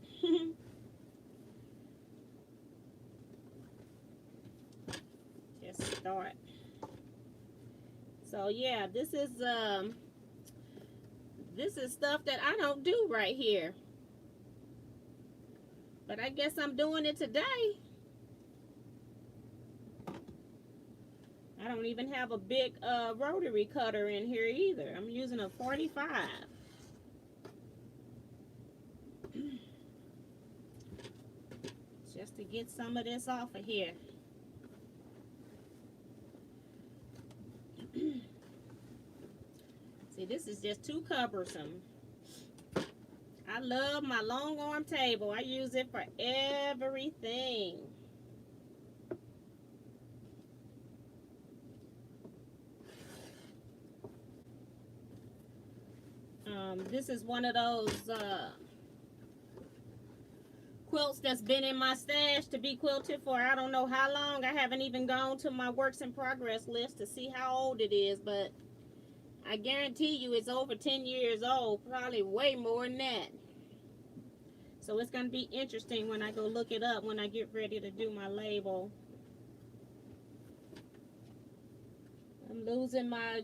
Start. So yeah, this is stuff that I don't do right here, but I guess I'm doing it today. I don't even have a big rotary cutter in here either. I'm using a 45 just to get some of this off of here. See, this is just too cumbersome. I love my long arm table. I use it for everything. This is one of those quilts that's been in my stash to be quilted for I don't know how long. I haven't even gone to my works in progress list to see how old it is, but I guarantee you it's over 10 years old, probably way more than that. So it's going to be interesting when I go look it up when I get ready to do my label. I'm losing my...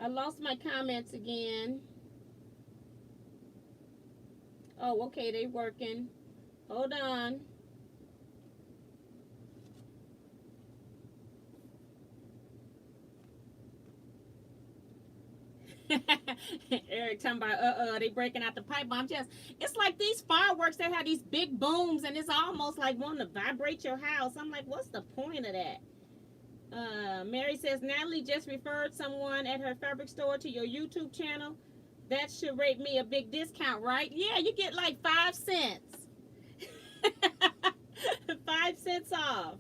I lost my comments again. Oh, okay, they working. Hold on. Eric talking about they breaking out the pipe bomb. Just it's like these fireworks that have these big booms and it's almost like wanting to vibrate your house. I'm like, what's the point of that? Mary says Natalie just referred someone at her fabric store to your YouTube channel. That should rate me a big discount, right? Yeah, you get like 5 cents. 5 cents off.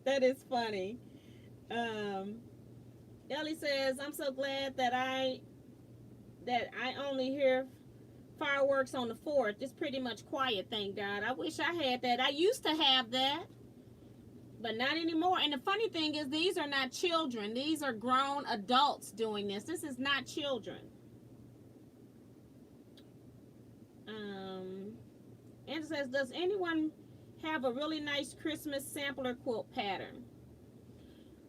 That is funny. Ellie says, I'm so glad that I only hear fireworks on the 4th. It's pretty much quiet, thank God. I wish I had that. I used to have that, but not anymore. And the funny thing is, these are not children. These are grown adults doing this. This is not children. And it says, does anyone have a really nice Christmas sampler quilt pattern?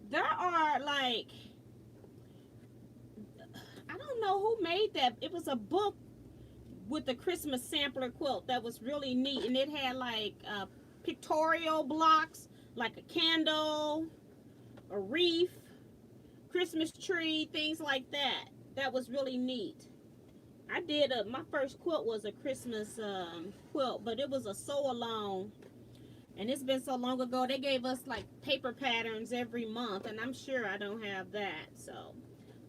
There are like, I don't know who made that. It was a book with the Christmas sampler quilt that was really neat, and it had like pictorial blocks, like a candle, a wreath, Christmas tree, things like that. That was really neat. I did my first quilt was a Christmas quilt, but it was a sew along, and it's been so long ago. They gave us like paper patterns every month, and I'm sure I don't have that. So,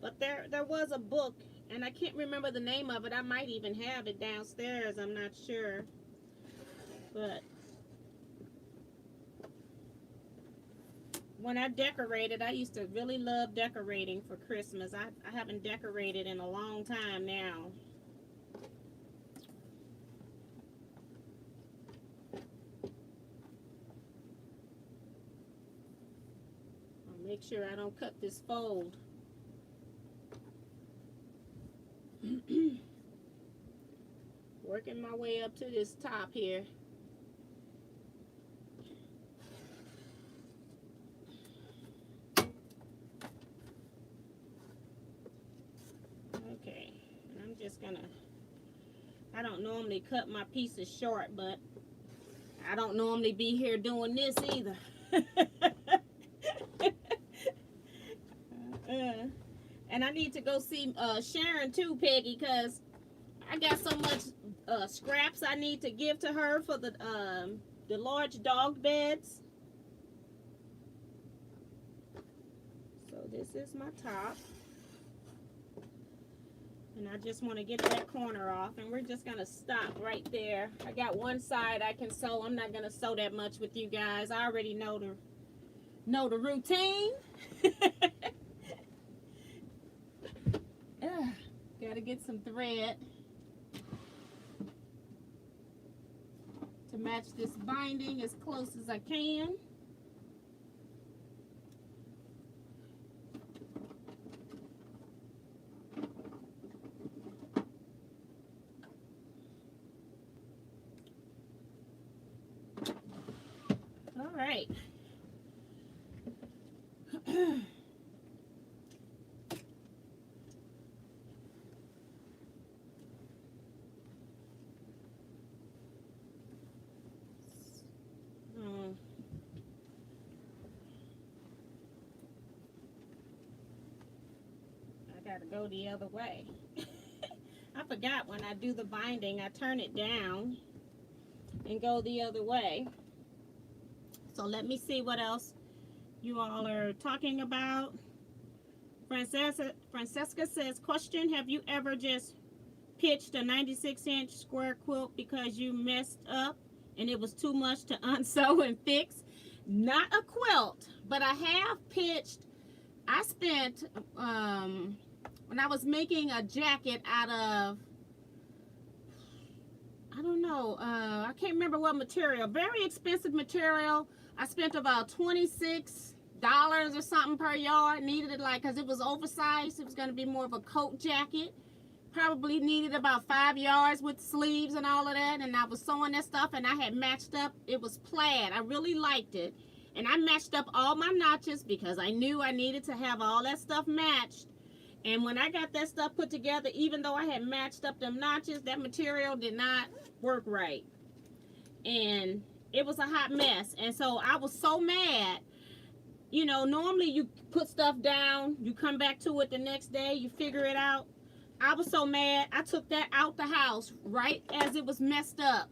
but there was a book, and I can't remember the name of it. I might even have it downstairs. I'm not sure, but when I decorated, I used to really love decorating for Christmas. I haven't decorated in a long time now. I'll make sure I don't cut this fold. Working my way up to this top here. Okay, and I'm just gonna, I don't normally cut my pieces short, but I don't normally be here doing this either. And I need to go see Sharon too, Peggy, because I got so much scraps I need to give to her for the large dog beds. So this is my top. And I just want to get that corner off, and we're just going to stop right there. I got one side I can sew. I'm not going to sew that much with you guys. I already know the routine. Gotta get some thread to match this binding as close as I can. All right. Gotta go the other way. I forgot when I do the binding, I turn it down and go the other way. So let me see what else you all are talking about. Francesca says, question, have you ever just pitched a 96-inch square quilt because you messed up and it was too much to unsew and fix? Not a quilt, but I have pitched. I spent when I was making a jacket out of, I don't know, I can't remember what material, very expensive material. I spent about $26 or something per yard. Needed it like, because it was oversized. It was going to be more of a coat jacket. Probably needed about 5 yards with sleeves and all of that. And I was sewing that stuff, and I had matched up. It was plaid. I really liked it. And I matched up all my notches because I knew I needed to have all that stuff matched. And when I got that stuff put together, even though I had matched up them notches, that material did not work right. and it was a hot mess. And so I was so mad. You know, normally you put stuff down, you come back to it the next day, you figure it out. I was so mad, I took that out the house right as it was messed up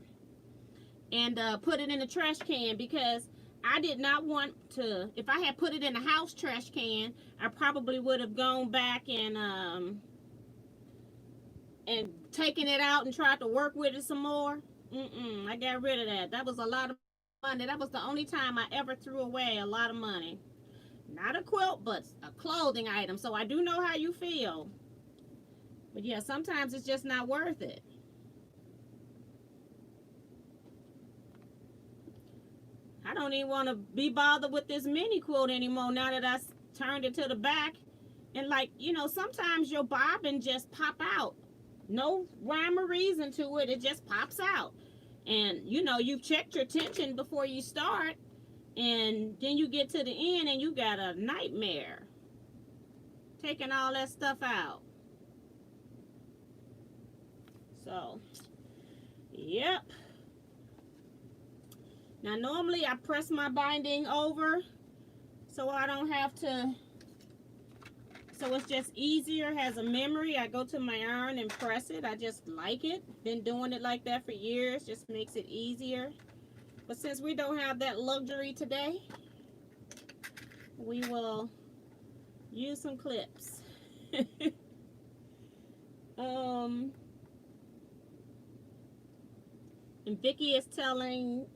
and put it in the trash can, because I did not want to. If I had put it in the house trash can, I probably would have gone back and taken it out and tried to work with it some more. I got rid of that. That was a lot of money. That was the only time I ever threw away a lot of money. Not a quilt, but a clothing item. So I do know how you feel. But yeah, sometimes it's just not worth it. I don't even want to be bothered with this mini quilt anymore now that I turned it to the back. And like, you know, sometimes your bobbin just pop out. No rhyme or reason to it. It just pops out. And, you know, you've checked your tension before you start. And then you get to the end and you got a nightmare taking all that stuff out. So, yep. Now, normally I press my binding over so I don't have to, so it's just easier, has a memory. I go to my iron and press it. I just like it. Been doing it like that for years. Just makes it easier. But since we don't have that luxury today, we will use some clips. And Vicky is telling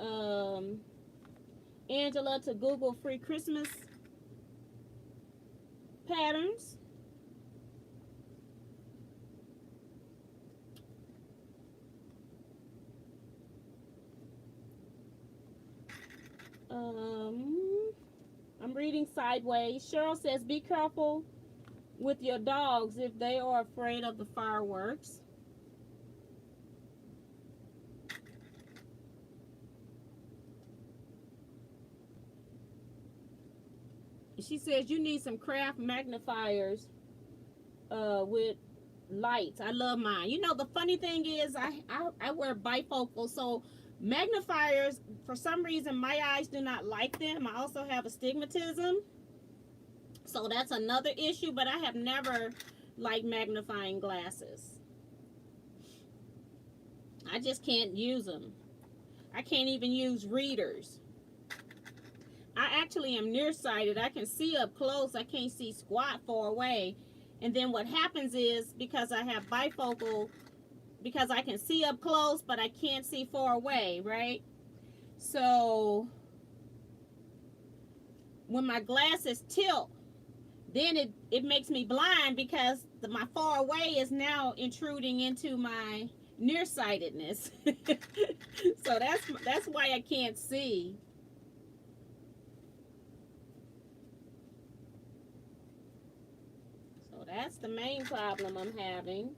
Angela to Google free Christmas patterns. I'm reading sideways. Cheryl says, be careful with your dogs if they are afraid of the fireworks. She says you need some craft magnifiers with lights. I love mine. You know, the funny thing is I wear bifocal, so magnifiers, for some reason my eyes do not like them. I also have astigmatism, so that's another issue, but I have never liked magnifying glasses. I just can't use them. I can't even use readers. I actually am nearsighted. I can see up close. I can't see squat far away. And then what happens is, because I have bifocal, because I can see up close, but I can't see far away, right? So when my glasses tilt, then it makes me blind, because my far away is now intruding into my nearsightedness. So that's why I can't see. So that's the main problem I'm having.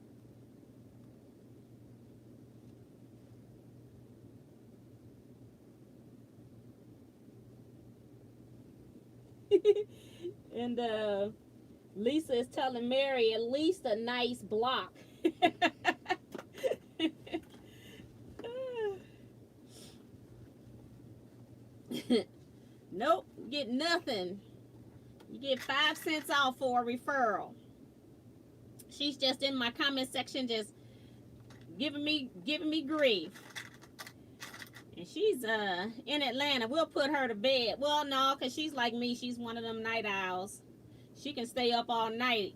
And Lisa is telling Mary, at least a nice block. Nope, you get nothing. You get 5 cents off for a referral. She's just in my comment section, just giving me grief. And she's in Atlanta. We'll put her to bed. Well, no, because she's like me. She's one of them night owls. She can stay up all night.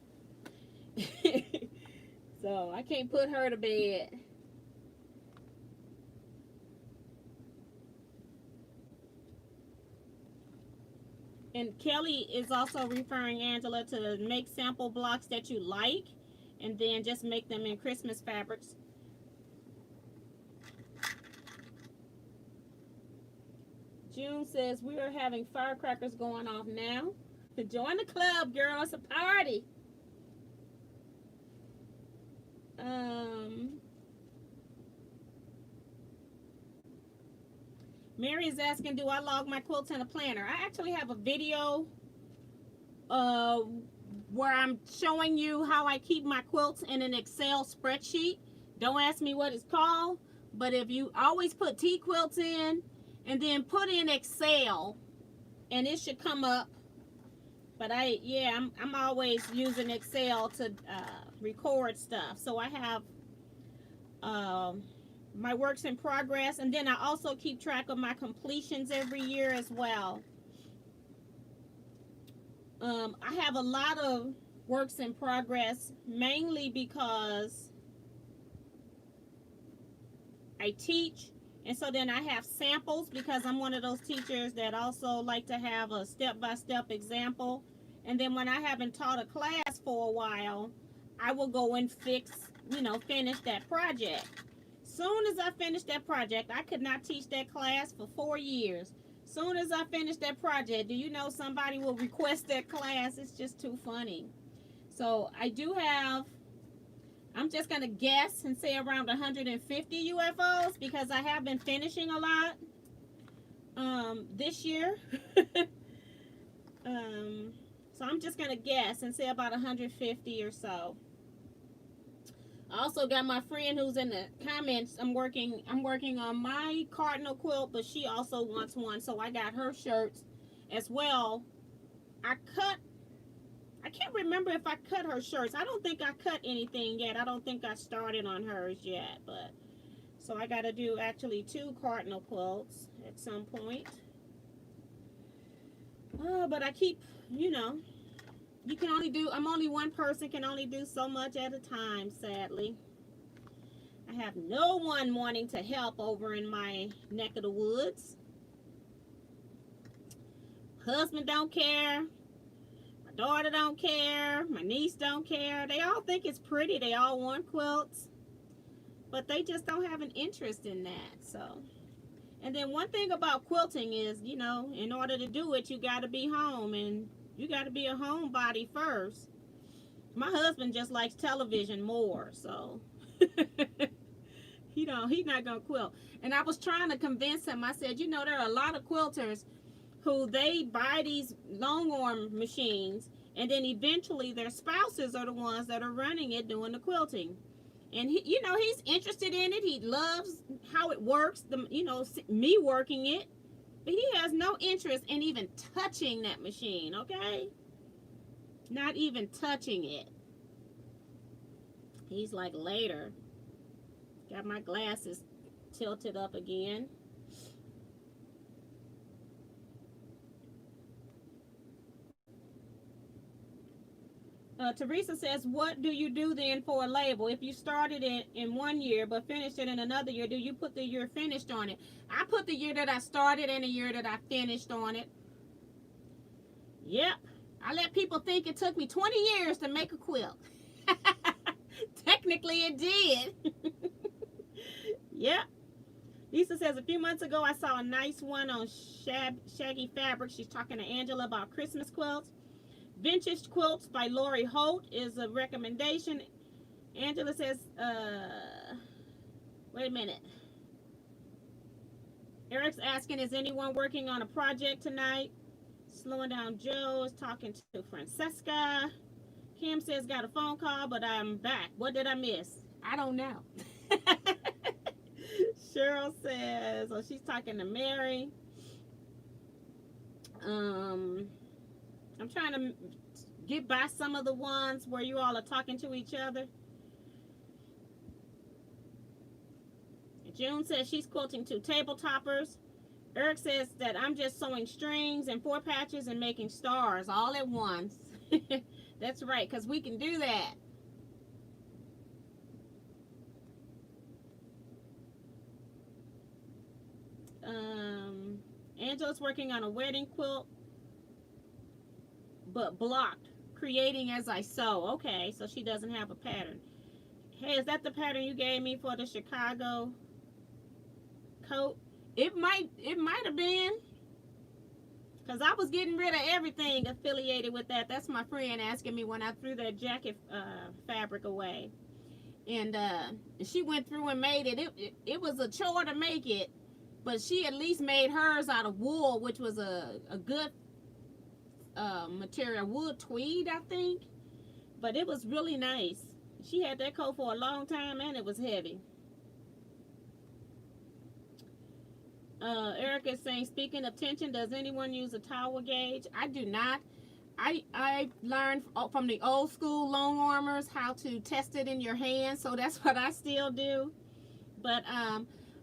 So I can't put her to bed. And Kelly is also referring Angela to make sample blocks that you like, and then just make them in Christmas fabrics. June says we are having firecrackers going off now. Join the club, girl. It's a party. Mary is asking, do I log my quilts in a planner? I actually have a video where I'm showing you how I keep my quilts in an Excel spreadsheet. Don't ask me what it's called, But if you always put Teaquilts in and then put in Excel, and it should come up. But I'm always using Excel to record stuff. So I have my works in progress, and then I also keep track of my completions every year as well. I have a lot of works in progress, mainly because I teach, and so then I have samples, because I'm one of those teachers that also like to have a step-by-step example. And then when I haven't taught a class for a while, I will go and finish that project. Soon as I finish that project, I could not teach that class for 4 years. Soon as I finish that project, do you know somebody will request that class? It's just too funny. So I do have, I'm just going to guess and say around 150 UFOs, because I have been finishing a lot this year. So I'm just going to guess and say about 150 or so. I also got my friend who's in the comments. I'm working on my cardinal quilt, but she also wants one, so I got her shirts as well. I can't remember if I cut her shirts. I don't think I cut anything yet. I don't think I started on hers yet, but so I got to do actually 2 cardinal quilts at some point. But I keep, you can only do, I'm only one person, can only do so much at a time, sadly. I have no one wanting to help over in my neck of the woods. Husband don't care. My daughter don't care. My niece don't care. They all think it's pretty. They all want quilts. But they just don't have an interest in that, so. And then one thing about quilting is, in order to do it, you got to be home, and you got to be a homebody first. My husband just likes television more, so he's not gonna quilt. And I was trying to convince him. I said, there are a lot of quilters who they buy these long arm machines, and then eventually their spouses are the ones that are running it, doing the quilting. And he's interested in it. He loves how it works. Me working it. But he has no interest in even touching that machine, okay? Not even touching it. He's like, later. Got my glasses tilted up again. Teresa says, what do you do then for a label? If you started it in 1 year but finished it in another year, do you put the year finished on it? I put the year that I started and the year that I finished on it. Yep. I let people think it took me 20 years to make a quilt. Technically it did. Yep. Lisa says, a few months ago I saw a nice one on Shaggy Fabric. She's talking to Angela about Christmas quilts. Vintage Quilts by Lori Holt is a recommendation. Angela says, wait a minute. Eric's asking, is anyone working on a project tonight? Slowing Down Joe is talking to Francesca. Kim says, got a phone call, but I'm back. What did I miss? I don't know. Cheryl says, oh, she's talking to Mary. I'm trying to get by some of the ones where you all are talking to each other. June says she's quilting 2 table toppers. Eric says that I'm just sewing strings and 4 patches and making stars all at once. That's right, because we can do that. Angela's working on a wedding quilt, but blocked, creating as I sew. Okay, so she doesn't have a pattern. Hey, is that the pattern you gave me for the Chicago coat? It might have been, because I was getting rid of everything affiliated with that. That's my friend asking me when I threw that jacket fabric away. And she went through and made it. It was a chore to make it, but she at least made hers out of wool, which was a good material, wool tweed, I think. But it was was really nice. She had that coat for a long time, and it was heavy. Erica is saying, speaking of tension, does anyone use a towel gauge? I do not. I learned from the old school long armors how to test it in your hand, so that's what I still do. But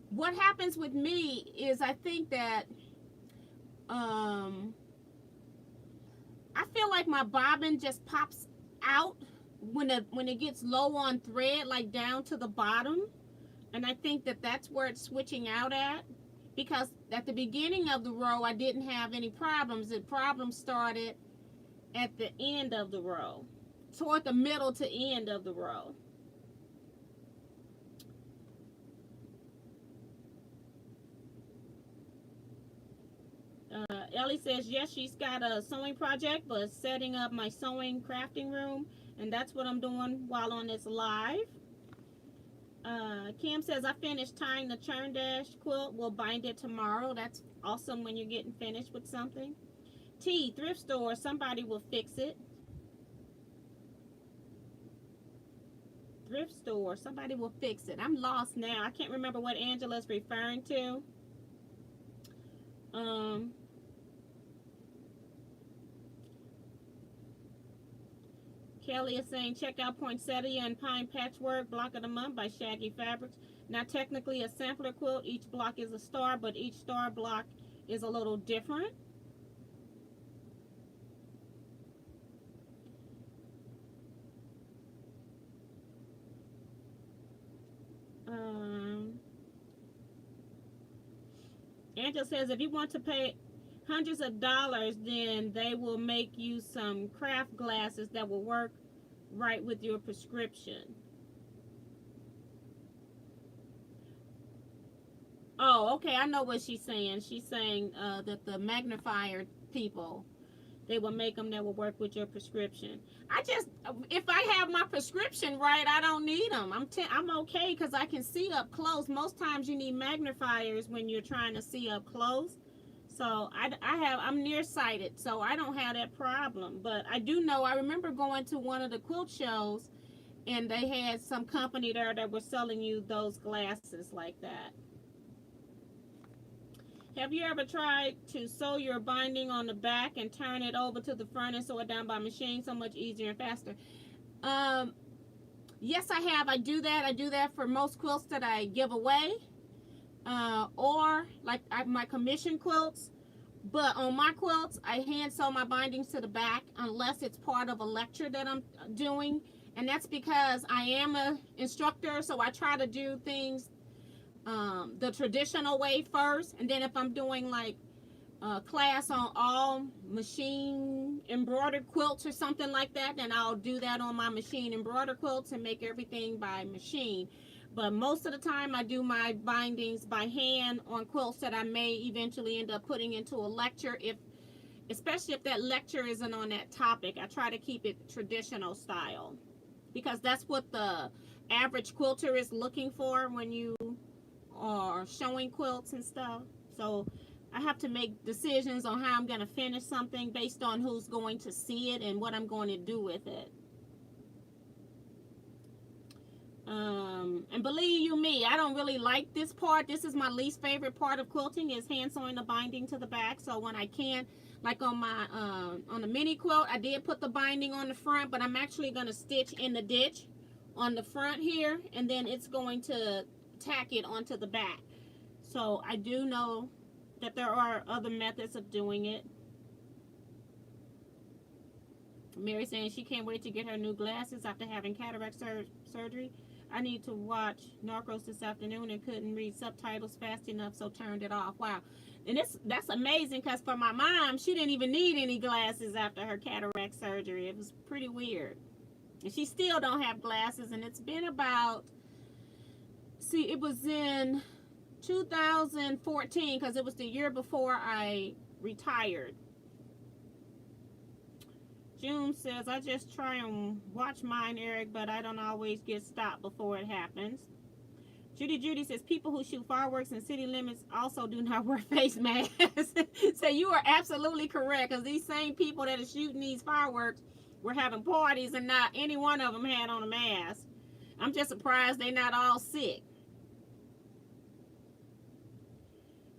what happens with me is I think that I feel like my bobbin just pops out when it gets low on thread, like down to the bottom, and I think that that's where it's switching out at. Because at the beginning of the row, I didn't have any problems. The problem started at the end of the row, toward the middle to end of the row. Ellie says, yes, she's got a sewing project, but setting up my sewing crafting room, and that's what I'm doing while on this live. Kim says, I finished tying the churn dash quilt. We'll bind it tomorrow. That's awesome when you're getting finished with something. T, thrift store, somebody will fix it. Thrift store, somebody will fix it. I'm lost now. I can't remember what Angela's referring to. Kelly is saying, check out Poinsettia and Pine Patchwork Block of the Month by Shaggy Fabrics. Now, technically a sampler quilt. Each block is a star, but each star block is a little different. Angela says, if you want to pay hundreds of dollars, then they will make you some craft glasses that will work right with your prescription. Oh, okay, I know what she's saying. She's saying that the magnifier people, they will make them that will work with your prescription. If I have my prescription right, I don't need them. I'm okay because I can see up close. Most times you need magnifiers when you're trying to see up close. So I'm nearsighted, so I don't have that problem. But I do know, I remember going to one of the quilt shows, and they had some company there that was selling you those glasses like that. Have you ever tried to sew your binding on the back and turn it over to the front and sew it down by machine? So much easier and faster. Yes, I have. I do that. I do that for most quilts that I give away. Or like my commission quilts. But on my quilts, I hand sew my bindings to the back unless it's part of a lecture that I'm doing. And that's because I am an instructor, so I try to do things the traditional way first, and then if I'm doing like a class on all machine embroidered quilts or something like that, then I'll do that on my machine embroidered quilts and make everything by machine. But most of the time I do my bindings by hand on quilts that I may eventually end up putting into a lecture, especially if that lecture isn't on that topic. I try to keep it traditional style because that's what the average quilter is looking for when you or showing quilts and stuff. So I have to make decisions on how I'm going to finish something based on who's going to see it and what I'm going to do with it. And believe you me, I don't really like this part. This is my least favorite part of quilting, is hand sewing the binding to the back. So when I can, like on my on the mini quilt, I did put the binding on the front, but I'm actually going to stitch in the ditch on the front here, and then it's going to tack it onto the back. So I do know that there are other methods of doing it. Mary saying she can't wait to get her new glasses after having cataract surgery. I need to watch Narcos this afternoon and couldn't read subtitles fast enough, so turned it off. Wow. And that's amazing, because for my mom, she didn't even need any glasses after her cataract surgery. It was pretty weird. And she still don't have glasses, and it's been about, see, it was in 2014, because it was the year before I retired. June says, I just try and watch mine, Eric, but I don't always get stopped before it happens. Judy says, people who shoot fireworks in city limits also do not wear face masks. So you are absolutely correct, because these same people that are shooting these fireworks were having parties, and not any one of them had on a mask. I'm just surprised they're not all sick.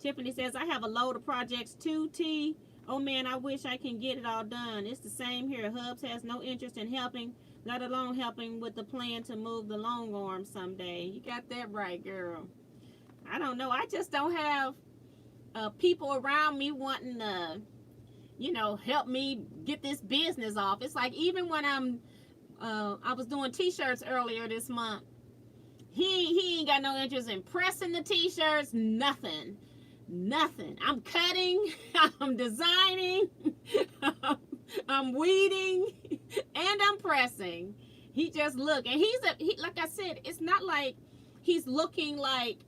Tiffany says, I have a load of projects too, T. Oh man, I wish I can get it all done. It's the same here. Hubs has no interest in helping, let alone helping with the plan to move the long arm someday. You got that right, girl. I don't know. I just don't have people around me wanting to, you know, help me get this business off. It's like even when I was doing t-shirts earlier this month, he ain't got no interest in pressing the t-shirts, nothing. I'm cutting, I'm designing, I'm weeding, and I'm pressing. He just look, and he like I said, it's not like he's looking like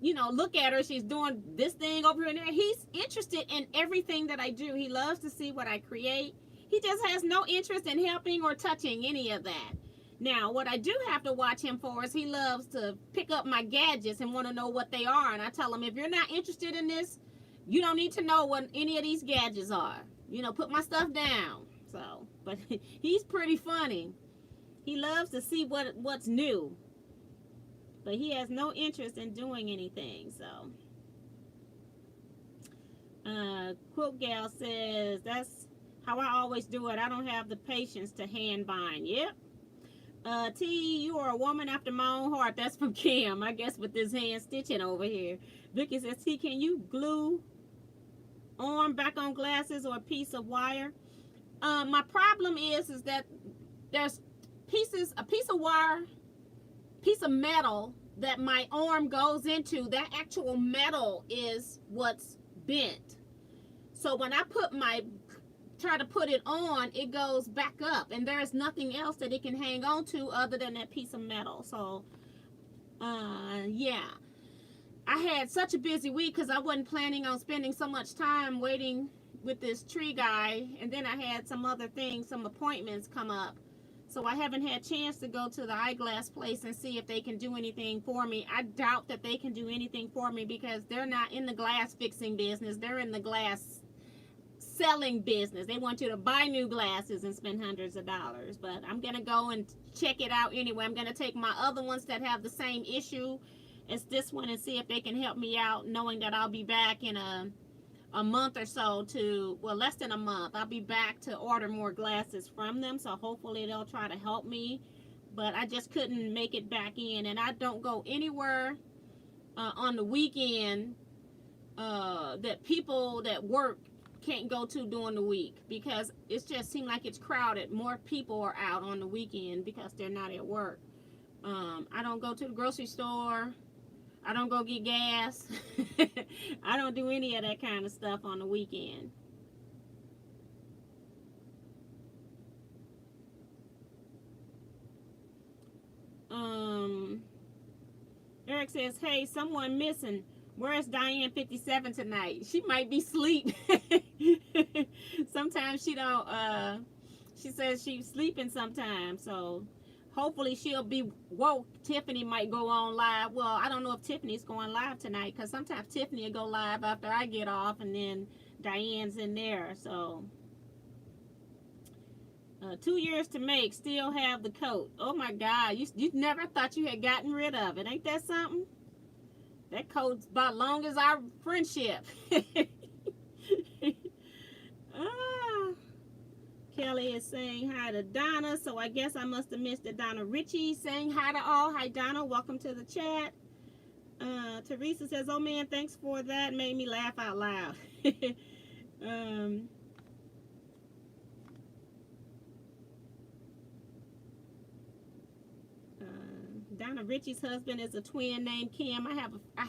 you know, look at her, she's doing this thing over here and there. He's interested in everything that I do. He loves to see what I create. He just has no interest in helping or touching any of that. Now, what I do have to watch him for is he loves to pick up my gadgets and want to know what they are. And I tell him, if you're not interested in this, you don't need to know what any of these gadgets are. You know, put my stuff down. So, but he's pretty funny. He loves to see what's new. But he has no interest in doing anything. So, Quilt Gal says, that's how I always do it. I don't have the patience to hand bind. Yep. T, you are a woman after my own heart. That's from Kim, I guess, with this hand stitching over here. Vicky says, T, can you glue arm back on glasses or a piece of wire? My problem is that there's a piece of wire, piece of metal that my arm goes into. That actual metal is what's bent. So when I try to put it on, it goes back up, and there is nothing else that it can hang on to other than that piece of metal. So yeah, I had such a busy week because I wasn't planning on spending so much time waiting with this tree guy, and then I had some other things, some appointments come up, so I haven't had a chance to go to the eyeglass place and see if they can do anything for me. I doubt that they can do anything for me because they're not in the glass fixing business. They're in the glass selling business. They want you to buy new glasses and spend hundreds of dollars. But I'm gonna go and check it out anyway. I'm gonna take my other ones that have the same issue as this one and see if they can help me out, knowing that I'll be back in a month or so well, less than a month. I'll be back to order more glasses from them, so hopefully they'll try to help me. But I just couldn't make it back in, and I don't go anywhere on the weekend that people that work can't go to during the week, because it just seems like it's crowded. More people are out on the weekend because they're not at work. I don't go to the grocery store. I don't go get gas. I don't do any of that kind of stuff on the weekend. Eric says, hey, someone missing. Where's Diane 57 tonight? She might be asleep. Sometimes she don't, she says she's sleeping sometimes, so hopefully she'll be woke. Tiffany might go on live. Well, I don't know if Tiffany's going live tonight, because sometimes Tiffany will go live after I get off, and then Diane's in there. So 2 years to make, still have the coat. Oh my God, you never thought you had gotten rid of it. Ain't that something? That coat's about long as our friendship. Kelly is saying hi to Donna, so I guess I must have missed it. Donna Ritchie saying hi to all. Hi Donna, welcome to the chat. Teresa says, oh man, thanks for that. Made me laugh out loud. Donna Ritchie's husband is a twin named Kim. I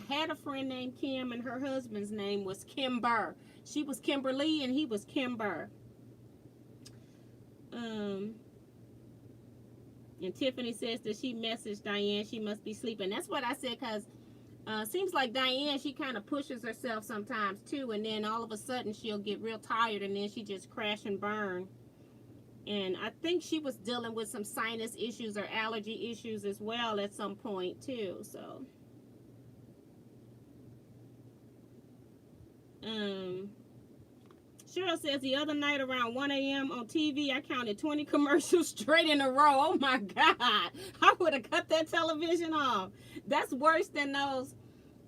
had a friend named Kim, and her husband's name was Kimber. She was Kimberly and he was Kimber. And Tiffany says that she messaged Diane. She must be sleeping. That's what I said, because seems like Diane, she kind of pushes herself sometimes too, and then all of a sudden she'll get real tired, and then she just crash and burn. And I think she was dealing with some sinus issues or allergy issues as well at some point too. So Cheryl says the other night around 1 a.m. on TV, I counted 20 commercials straight in a row. Oh my God. I would have cut that television off. That's worse than those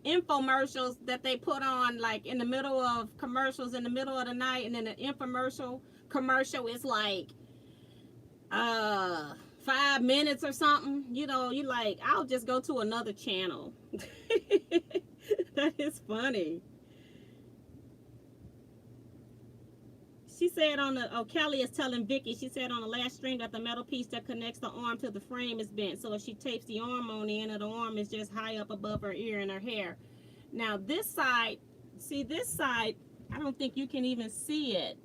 infomercials that they put on like in the middle of commercials in the middle of the night, and then the infomercial commercial is like 5 minutes or something. You know, you like, I'll just go to another channel. That is funny. She said on the, Kelly is telling Vicky, she said on the last stream that the metal piece that connects the arm to the frame is bent. So if she tapes the arm on, the end of the arm is just high up above her ear and her hair. Now this side, see this side, I don't think you can even see it.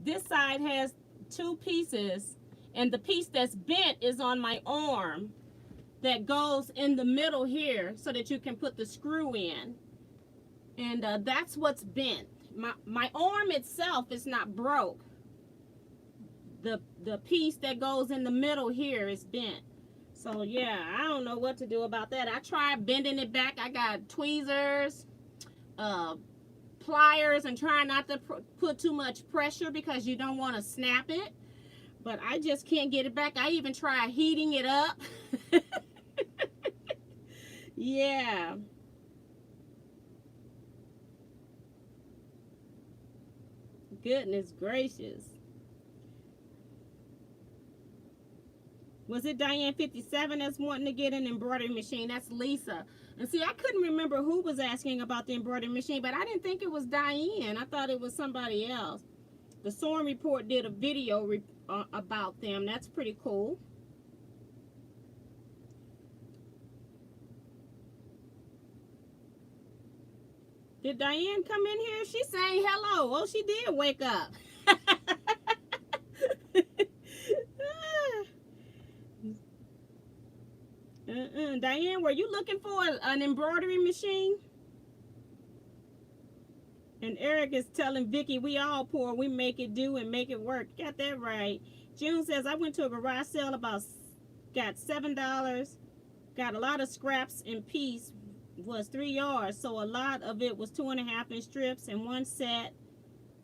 This side has two pieces, and the piece that's bent is on my arm that goes in the middle here so that you can put the screw in. And that's what's bent. My arm itself is not broke. The piece that goes in the middle here is bent. So yeah, I don't know what to do about that. I tried bending it back. I got tweezers, pliers, and trying not to put too much pressure because you don't want to snap it. But I just can't get it back. I even tried heating it up. Yeah. Goodness gracious. Was it Diane 57 that's wanting to get an embroidery machine? That's Lisa. And see, I couldn't remember who was asking about the embroidery machine, but I didn't think it was Diane. I thought it was somebody else. The Sewing Report did a video about them. That's pretty cool. Did Diane come in here? She's saying hello. Oh, she did wake up. Diane, were you looking for an embroidery machine? And Eric is telling Vicky, we all poor. We make it do and make it work. Got that right. June says, I went to a garage sale got $7. Got a lot of scraps and piece. Was 3 yards, so a lot of it was 2.5-inch strips, and one set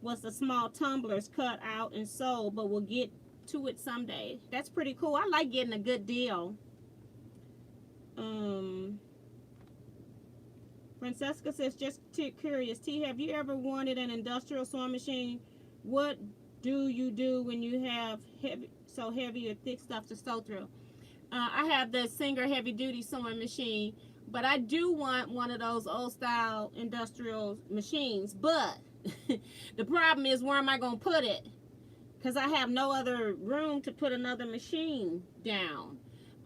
was the small tumblers cut out and sold, but we'll get to it someday. That's pretty cool. I like getting a good deal. Francesca says, just curious, T, have you ever wanted an industrial sewing machine? What do you do when you have heavy or thick stuff to sew through? I have the Singer heavy duty sewing machine. But I do want one of those old style industrial machines. But the problem is, where am I going to put it? Because I have no other room to put another machine down.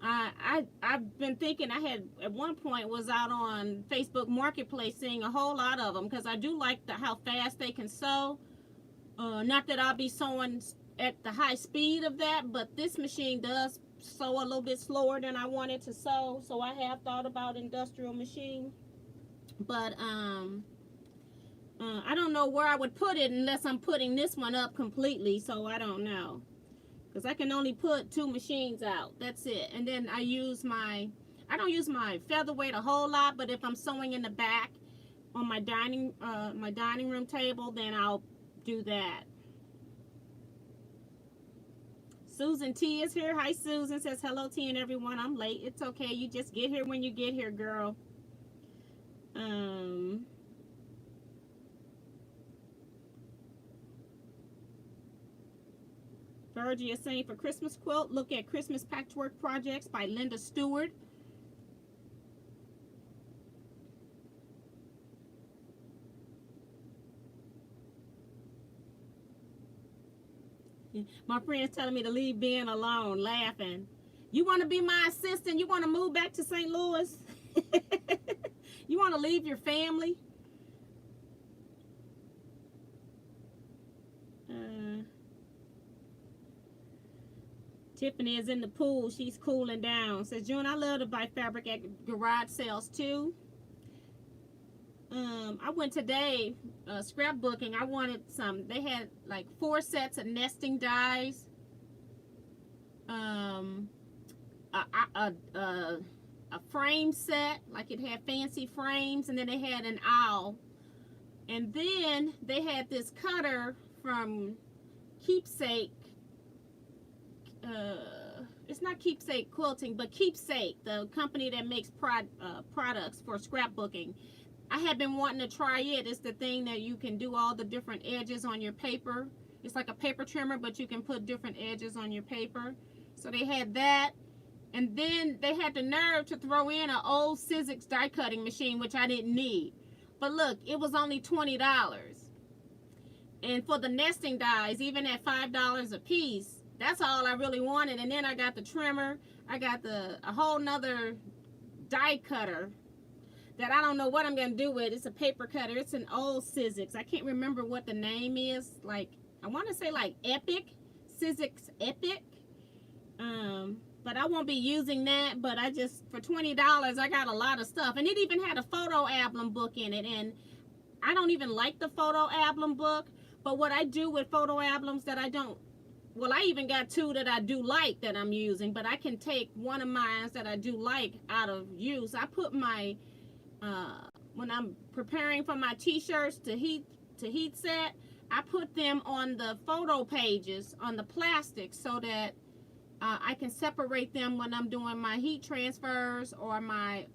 I've been thinking, I had at one point was out on Facebook Marketplace seeing a whole lot of them. Because I do like how fast they can sew. Not that I'll be sewing at the high speed of that. But this machine does sew a little bit slower than I wanted to sew, so I have thought about industrial machine, but I don't know where I would put it unless I'm putting this one up completely, so I don't know, because I can only put 2 machines out. That's it. And then I don't use my featherweight a whole lot, but if I'm sewing in the back on my dining room table, then I'll do that. Susan T is here. Hi, Susan. Says, hello, T and everyone. I'm late. It's okay. You just get here when you get here, girl. Virgie is saying, for Christmas quilt, look at Christmas Patchwork Projects by Linda Stewart. My friend's telling me to leave Ben alone, laughing. You want to be my assistant? You want to move back to St. Louis? You want to leave your family? Tiffany is in the pool. She's cooling down. Says, June, I love to buy fabric at garage sales too. I went today scrapbooking. I wanted some. They had like 4 sets of nesting dies, a frame set, like it had fancy frames, and then they had an owl, and then they had this cutter from Keepsake. It's not Keepsake Quilting, but Keepsake, the company that makes products for scrapbooking. I had been wanting to try it. It's the thing that you can do all the different edges on your paper. It's like a paper trimmer, but you can put different edges on your paper. So they had that. And then they had the nerve to throw in an old Sizzix die cutting machine, which I didn't need. But look, it was only $20. And for the nesting dies, even at $5 a piece, that's all I really wanted. And then I got the trimmer. I got a whole nother die cutter that I don't know what I'm going to do with. It's a paper cutter. It's an old Sizzix. I can't remember what the name is. Like, I want to say like Epic. Sizzix Epic. But I won't be using that. But I just, for $20, I got a lot of stuff. And it even had a photo album book in it. And I don't even like the photo album book. But what I do with photo albums that I don't, well, I even got two that I do like that I'm using, but I can take one of mine that I do like out of use. I put my, when I'm preparing for my t-shirts to heat set, I put them on the photo pages, on the plastic, so that I can separate them when I'm doing my heat transfers or my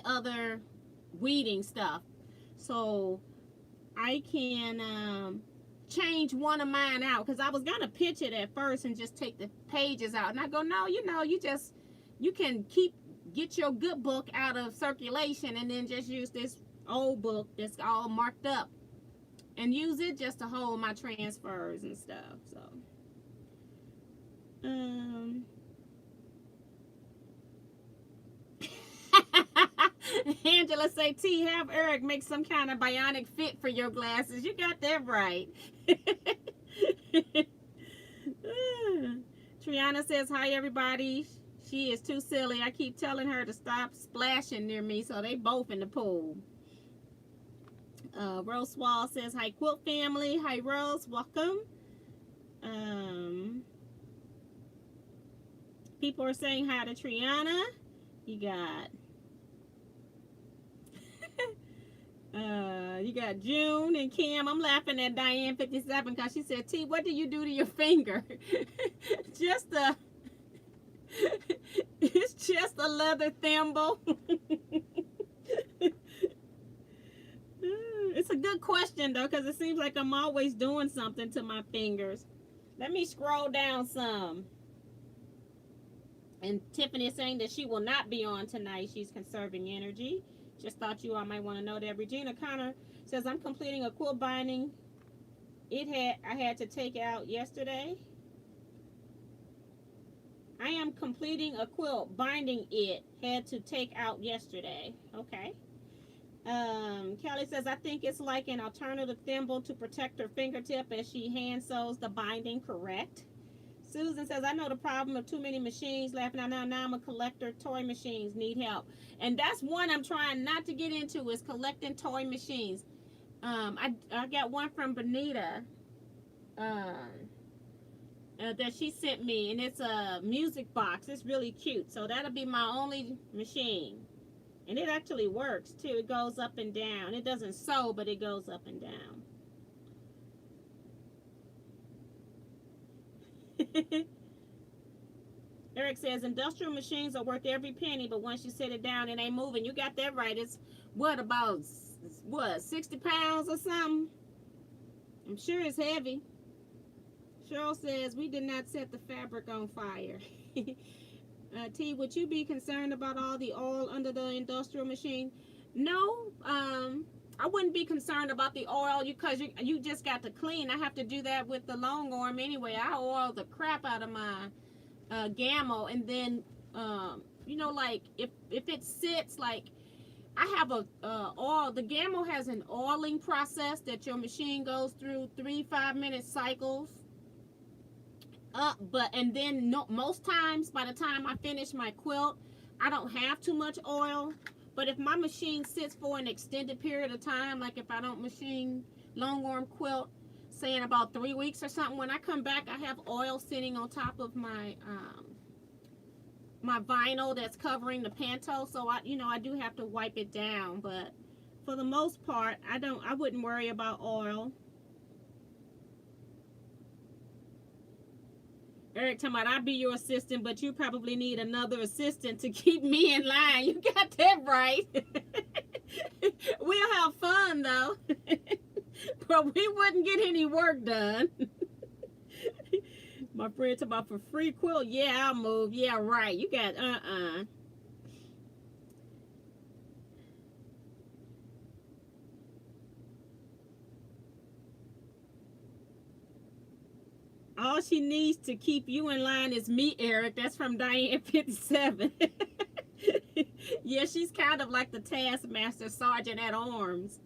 other weeding stuff. So I can change one of mine out, because I was gonna pitch it at first and just take the pages out, and I go, no, you know, you can get your good book out of circulation and then just use this old book that's all marked up and use it just to hold my transfers and stuff. So Angela say, T, have Eric make some kind of bionic fit for your glasses. You got that right. Triana says, hi everybody. She is too silly. I keep telling her to stop splashing near me, so they both in the pool. Rose Wall says, hi Quilt family. Hi Rose, welcome. People are saying hi to Triana. You got you got June and Kim. I'm laughing at Diane 57 because she said, T, what do you do to your finger? It's just a leather thimble. It's a good question though, because it seems like I'm always doing something to my fingers. Let me scroll down some. And Tiffany is saying that she will not be on tonight. She's conserving energy. Just thought you all might want to know that. Regina Connor says, I'm completing a quilt binding. I had to take out yesterday. I am completing a quilt binding it. Had to take out yesterday. Okay. Kelly says, I think it's like an alternative thimble to protect her fingertip as she hand sews the binding. Correct. Susan says, I know the problem of too many machines. Laughing out now. Now I'm a collector. Toy machines need help. And that's one I'm trying not to get into, is collecting toy machines. I got one from Benita that she sent me, and it's a music box. It's really cute. So that'll be my only machine. And it actually works too. It goes up and down. It doesn't sew, but it goes up and down. Eric says, industrial machines are worth every penny, but once you set it down, it ain't moving. You got that right. It's about 60 pounds or something? I'm sure it's heavy. Cheryl says, we did not set the fabric on fire. T, would you be concerned about all the oil under the industrial machine? No, I wouldn't be concerned about the oil because you just got to clean. I have to do that with the long arm anyway. I oil the crap out of my gammo, and then you know, like if it sits, like I have a oil. The gammo has an oiling process that your machine goes through 3 5-minute cycles. And then most times by the time I finish my quilt, I don't have too much oil. But if my machine sits for an extended period of time, like if I don't machine long arm quilt, say in about 3 weeks or something, when I come back, I have oil sitting on top of my my vinyl that's covering the panto. So I do have to wipe it down, but for the most part, I wouldn't worry about oil. Eric talking about, I'll be your assistant, but you probably need another assistant to keep me in line. You got that right. We'll have fun, though. But we wouldn't get any work done. My friend talking about for free quilt. Yeah, I'll move. Yeah, right. You got, All she needs to keep you in line is me, Eric. That's from Diane 57. Yeah, she's kind of like the taskmaster sergeant at arms.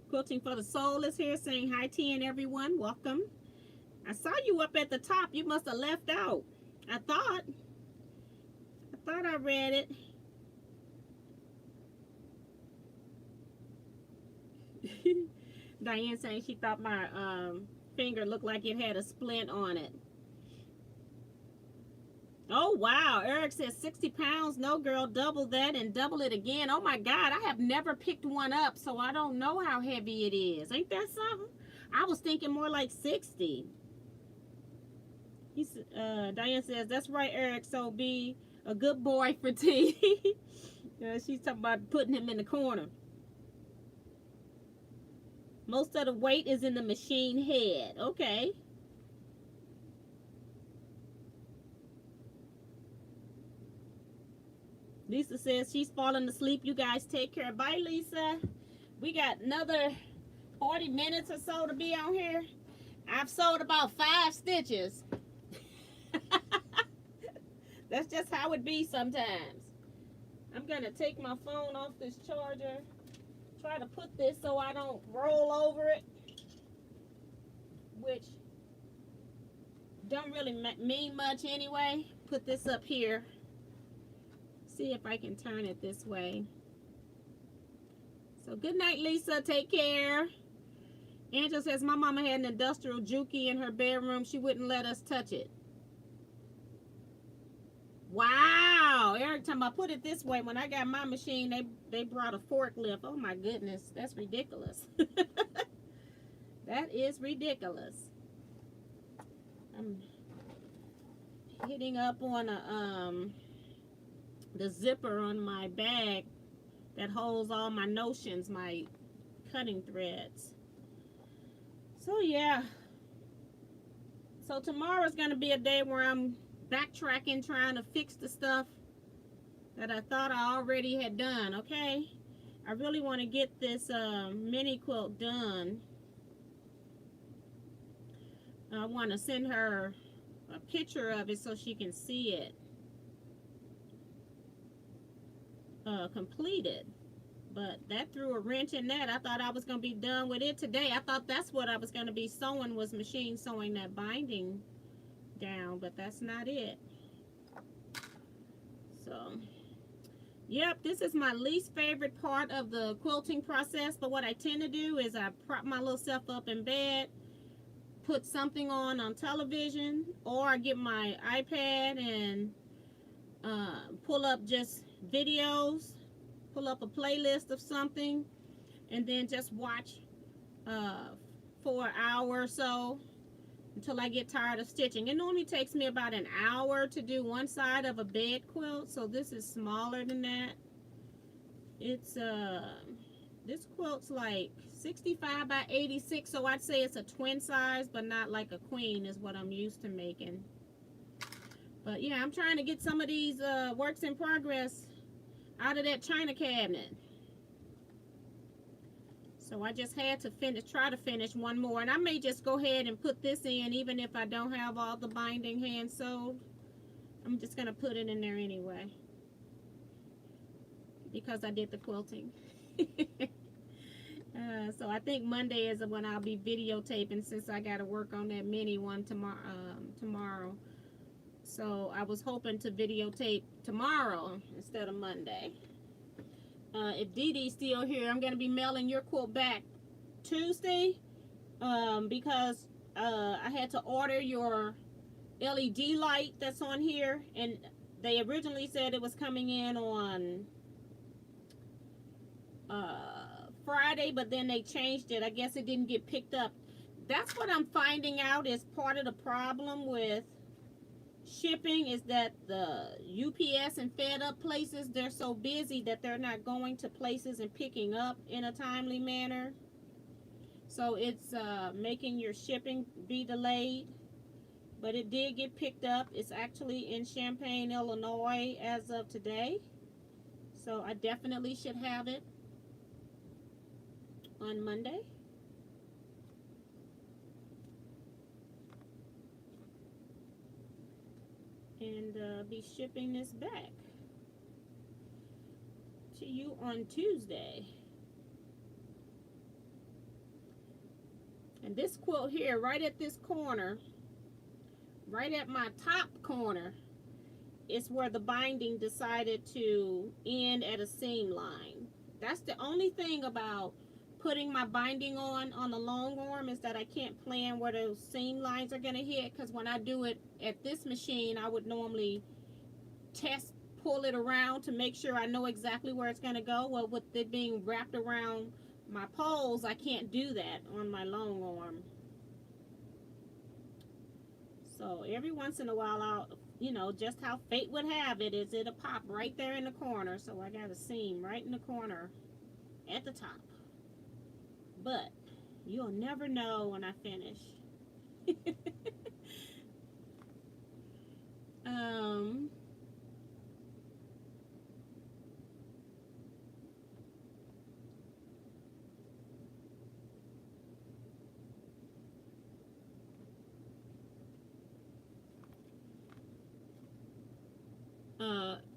Quilting for the Soul is here saying hi, T, and everyone. Welcome. I saw you up at the top. You must have left out. I thought I read it. Diane saying she thought my finger looked like it had a splint on it. Oh, wow. Eric says 60 pounds. No, girl, double that and double it again. Oh, my God. I have never picked one up, so I don't know how heavy it is. Ain't that something? I was thinking more like 60. Diane says, that's right, Eric, so be a good boy for T. She's talking about putting him in the corner. Most of the weight is in the machine head. Okay. Lisa says she's falling asleep. You guys take care. Bye, Lisa. We got another 40 minutes or so to be on here. I've sewed about 5 stitches. That's just how it be sometimes. I'm going to take my phone off this charger. Try to put this so I don't roll over it. Which don't really mean much anyway. Put this up here. See if I can turn it this way. So good night, Lisa. Take care. Angela says my mama had an industrial juki in her bedroom. She wouldn't let us touch it. Wow. Eric talking about put it this way. When I got my machine, they brought a forklift. Oh my goodness. That's ridiculous. That is ridiculous. I'm hitting up on the zipper on my bag that holds all my notions, my cutting threads. So yeah. So tomorrow's going to be a day where I'm backtracking, trying to fix the stuff that I thought I already had done, okay? I really want to get this mini quilt done. I want to send her a picture of it so she can see it completed. But that threw a wrench in that. I thought I was going to be done with it today. I thought that's what I was going to be sewing, was machine sewing that binding down, but that's not it. So yep, this is my least favorite part of the quilting process. But what I tend to do is I prop my little self up in bed, put something on television, or I get my iPad and pull up just videos, pull up a playlist of something, and then just watch for an hour or so until I get tired of stitching. It normally takes me about an hour to do one side of a bed quilt, so this is smaller than that. It's this quilt's like 65 by 86, so I'd say it's a twin size, but not like a queen is what I'm used to making. But yeah, I'm trying to get some of these works in progress out of that china cabinet. So I just had to try to finish one more. And I may just go ahead and put this in, even if I don't have all the binding hand sewed. I'm just going to put it in there anyway, because I did the quilting. So I think Monday is when I'll be videotaping, since I got to work on that mini one tomorrow. So I was hoping to videotape tomorrow instead of Monday. If Dee Dee's still here, I'm going to be mailing your quilt back Tuesday, because I had to order your LED light that's on here, and They originally said it was coming in on Friday, but then they changed it. I guess it didn't get picked up. That's what I'm finding out is part of the problem with shipping, is that the UPS and Fed Up places, they're so busy that they're not going to places and picking up in a timely manner. So it's making your shipping be delayed. But it did get picked up. It's actually in Champaign, Illinois as of today. So I definitely should have it on Monday. And be shipping this back to you on Tuesday. And this quilt here, right at this corner, right at my top corner, is where the binding decided to end at a seam line. That's the only thing about putting my binding on the long arm, is that I can't plan where those seam lines are going to hit, because when I do it at this machine, I would normally pull it around to make sure I know exactly where it's going to go. Well, with it being wrapped around my poles, I can't do that on my long arm. So every once in a while, I'll, you know, just how fate would have it, is it'll pop right there in the corner. So I got a seam right in the corner at the top. But you'll never know when I finish.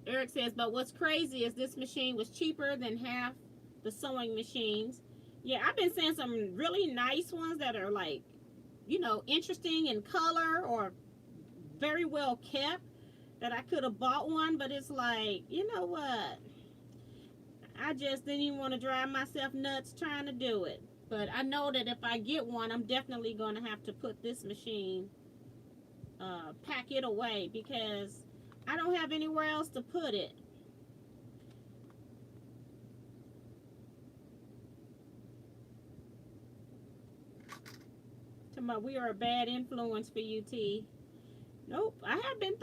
Eric says, but what's crazy is this machine was cheaper than half the sewing machines. Yeah, I've been seeing some really nice ones that are like, you know, interesting in color or very well kept, that I could have bought one, but it's like, you know what? I just didn't even want to drive myself nuts trying to do it. But I know that if I get one, I'm definitely going to have to put this machine, pack it away, because I don't have anywhere else to put it. We are a bad influence for you, T. Nope, I've been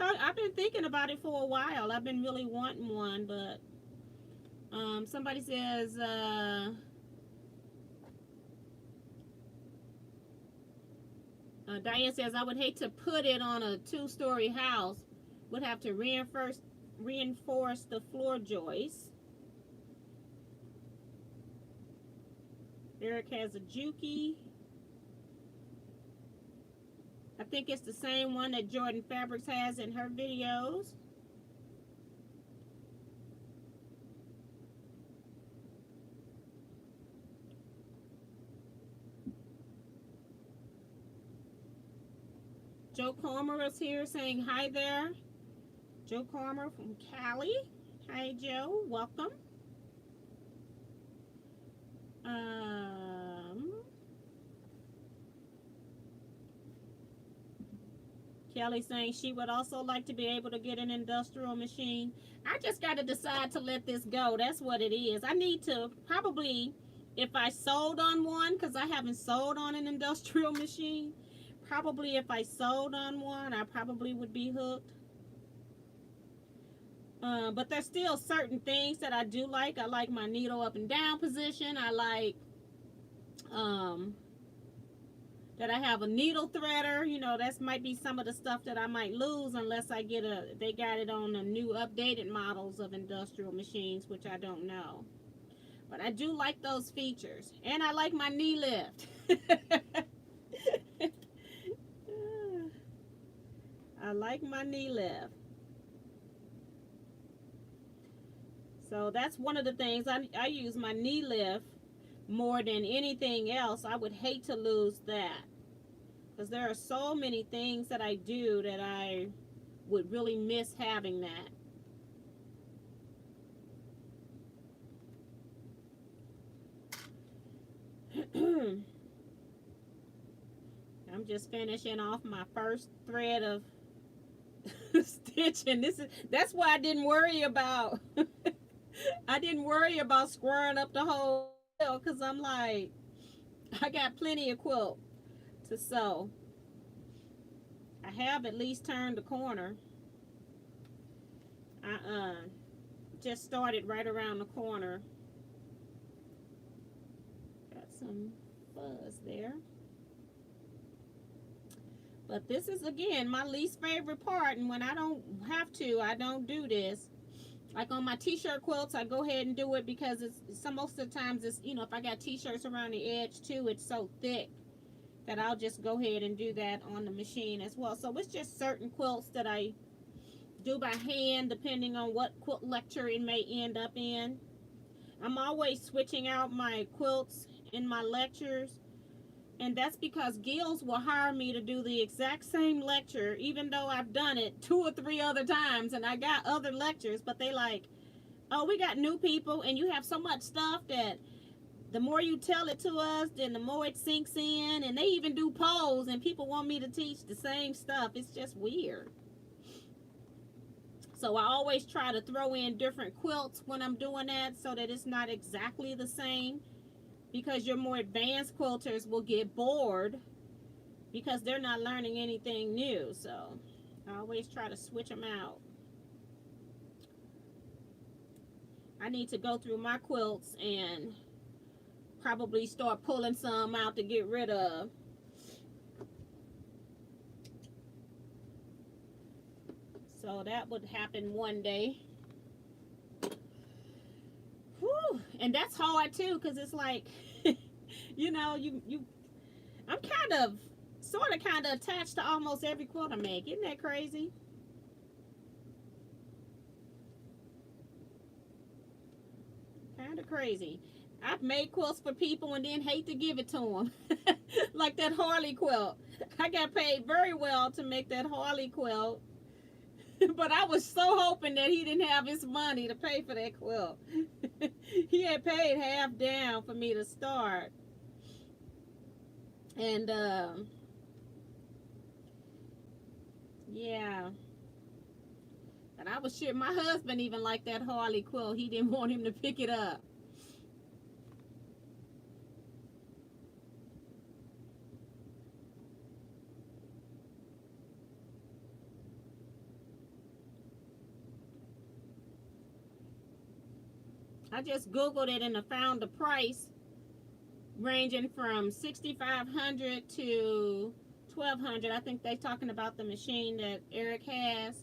thinking about it for a while. I've been really wanting one, but somebody says Diane says, I would hate to put it on a 2-story house. Would have to reinforce the floor joists. Eric has a Juki. I think it's the same one that Jordan Fabrics has in her videos. Joe Comer is here saying hi there. Joe Comer from Cali. Hi, Joe. Welcome. Kelly saying she would also like to be able to get an industrial machine. I just got to decide to let this go. That's what it is. I need to probably, if I sold on one, because I haven't sold on an industrial machine, probably if I sold on one, I probably would be hooked. But there's still certain things that I do like. I like my needle up and down position. I like that I have a needle threader. You know, that might be some of the stuff that I might lose unless I get they got it on the new updated models of industrial machines, which I don't know. But I do like those features. And I like my knee lift. I like my knee lift. So that's one of the things. I use my knee lift more than anything else. I would hate to lose that, because there are so many things that I do that I would really miss having that. I'm just finishing off my first thread of stitching. That's why I didn't worry about I didn't worry about squaring up the whole quilt, because I'm like, I got plenty of quilt to sew. I have at least turned the corner. I just started right around the corner. Got some fuzz there. But this is, again, my least favorite part, and when I don't have to, I don't do this. Like on my t-shirt quilts, I go ahead and do it because most of the times it's, if I got t-shirts around the edge too, it's so thick that I'll just go ahead and do that on the machine as well. So it's just certain quilts that I do by hand depending on what quilt lecture it may end up in. I'm always switching out my quilts in my lectures, and that's because guilds will hire me to do the exact same lecture, even though I've done it 2 or 3 other times and I got other lectures. But they like, oh, we got new people and you have so much stuff that the more you tell it to us, then the more it sinks in. And they even do polls and people want me to teach the same stuff. It's just weird. So I always try to throw in different quilts when I'm doing that so that it's not exactly the same, because your more advanced quilters will get bored because they're not learning anything new. So I always try to switch them out. I need to go through my quilts and probably start pulling some out to get rid of. So that would happen one day. Whew. And that's hard too, because it's like, I'm kind of attached to almost every quilt I make. Isn't that crazy? Kind of crazy. I've made quilts for people and then hate to give it to them. Like that Harley quilt. I got paid very well to make that Harley quilt. But I was so hoping that he didn't have his money to pay for that quilt. He had paid half down for me to start. And, yeah. And I was sure my husband even liked that Harley quilt. He didn't want him to pick it up. I just Googled it and I found the price ranging from $6,500 to $1,200. I think they're talking about the machine that Eric has.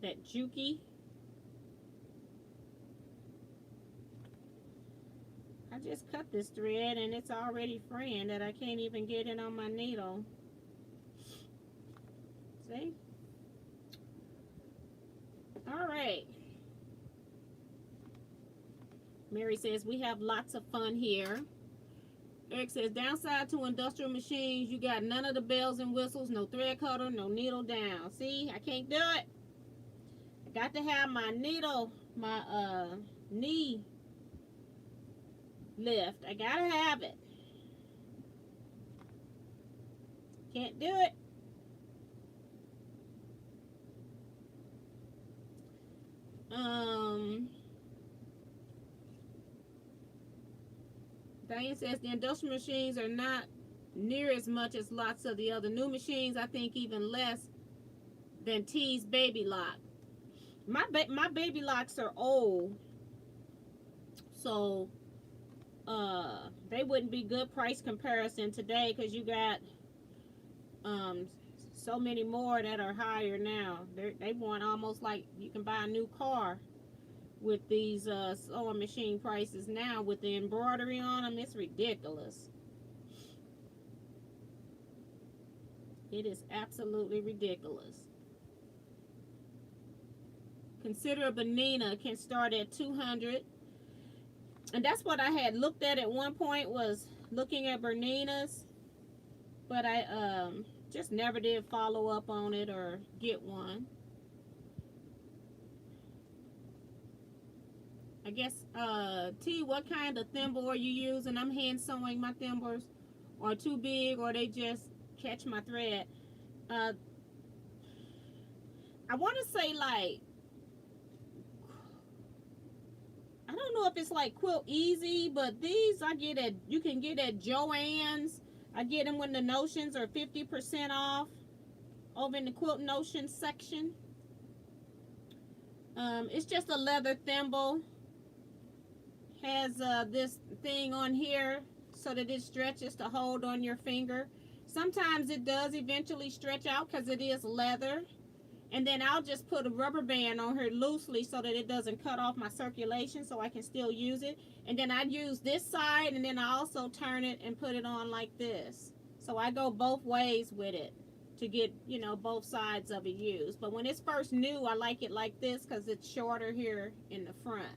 That Juki. I just cut this thread and it's already fraying that I can't even get it on my needle. See? All right. Mary says, we have lots of fun here. Eric says, downside to industrial machines, you got none of the bells and whistles, no thread cutter, no needle down. See, I can't do it. I got to have my needle, my knee lift. I gotta have it. Can't do it. Diane says the industrial machines are not near as much as lots of the other new machines. I think even less than T's Baby Lock. My Baby Locks are old, so they wouldn't be good price comparison today, because you got so many more that are higher now. They want almost like you can buy a new car with these sewing machine prices now with the embroidery on them. It's ridiculous. It is absolutely ridiculous. Consider a Benina can start at $200. And that's what I had looked at one point, was looking at Berninas. But I just never did follow up on it or get one. I guess, T, what kind of thimble are you using? I'm hand sewing. My thimbles are too big or they just catch my thread. I want to say like, I don't know if it's like Quilt Easy, but these I get at, you can get at Joann's. I get them when the notions are 50% off over in the Quilt Notions section. It's just a leather thimble. Has this thing on here so that it stretches to hold on your finger. Sometimes it does eventually stretch out because it is leather. And then I'll just put a rubber band on here loosely so that it doesn't cut off my circulation so I can still use it. And then I use this side and then I also turn it and put it on like this. So I go both ways with it to get, you know, both sides of it used. But when it's first new, I like it like this because it's shorter here in the front.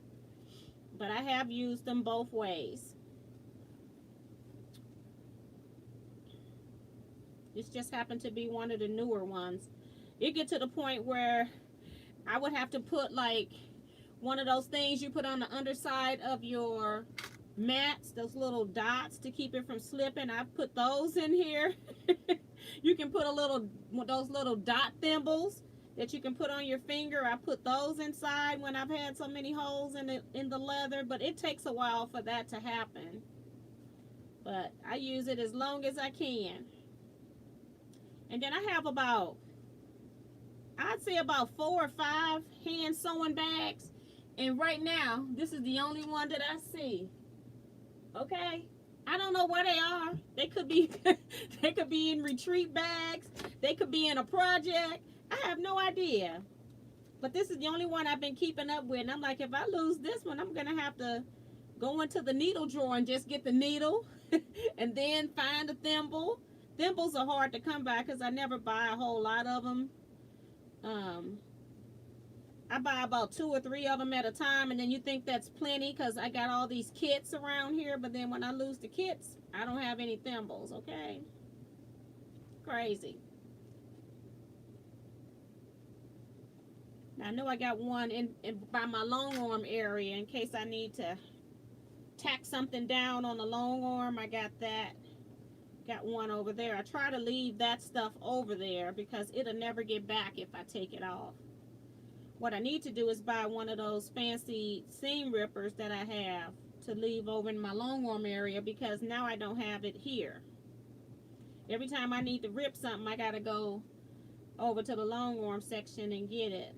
But I have used them both ways. This just happened to be one of the newer ones. It get to the point where I would have to put like one of those things you put on the underside of your mats, those little dots to keep it from slipping. I put those in here. You can put those little dot thimbles that you can put on your finger. I put those inside when I've had so many holes in the leather, but it takes a while for that to happen. But I use it as long as I can. And then I have about, I'd say about 4 or 5 hand sewing bags. And right now, this is the only one that I see. Okay? I don't know where they are. They could be they could be in retreat bags. They could be in a project. I have no idea. But this is the only one I've been keeping up with. And I'm like, if I lose this one, I'm going to have to go into the needle drawer and just get the needle and then find a thimble. Thimbles are hard to come by because I never buy a whole lot of them. I buy about 2 or 3 of them at a time, and then you think that's plenty because I got all these kits around here, but then when I lose the kits, I don't have any thimbles, okay? Crazy. Now, I know I got one in by my long arm area in case I need to tack something down on the long arm. I got that. Got one over there. I try to leave that stuff over there because it'll never get back if I take it off. What I need to do is buy one of those fancy seam rippers that I have to leave over in my long arm area because now I don't have it here. Every time I need to rip something, I gotta go over to the long arm section and get it.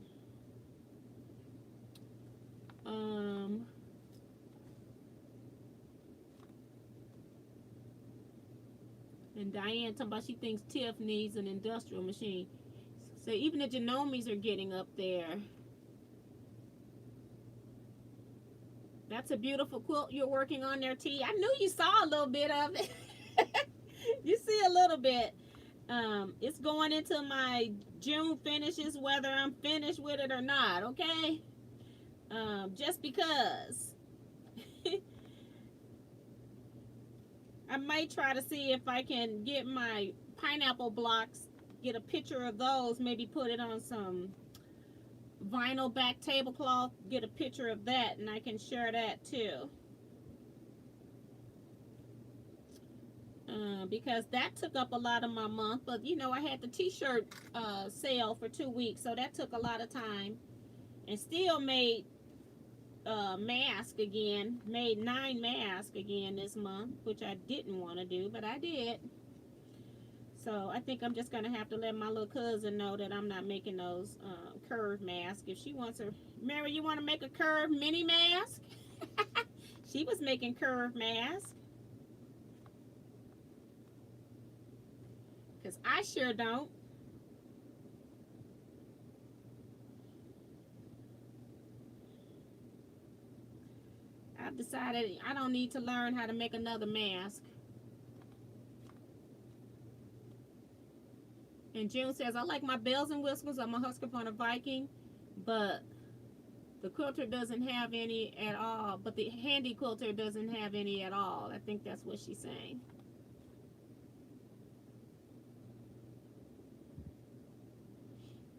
And Diane talking about she thinks Tiff needs an industrial machine. So even the Genomies are getting up there. That's a beautiful quilt you're working on there, T. I knew you saw a little bit of it. You see a little bit. It's going into my June finishes, whether I'm finished with it or not, okay? Just because. I might try to see if I can get my pineapple blocks, get a picture of those, maybe put it on some vinyl back tablecloth, get a picture of that, and I can share that too. Because that took up a lot of my month, but you know, I had the t-shirt sale for 2 weeks, so that took a lot of time, and still made mask again, made 9 masks again this month, which I didn't want to do, but I did. So I think I'm just gonna have to let my little cousin know that I'm not making those curved masks. If she wants her, Mary, you want to make a curved mini mask? She was making curved masks, because I sure don't. I've decided I don't need to learn how to make another mask. And June says, I like my bells and whistles on my Husqvarna Viking, but the quilter doesn't have any at all. But the handy quilter doesn't have any at all. I think that's what she's saying.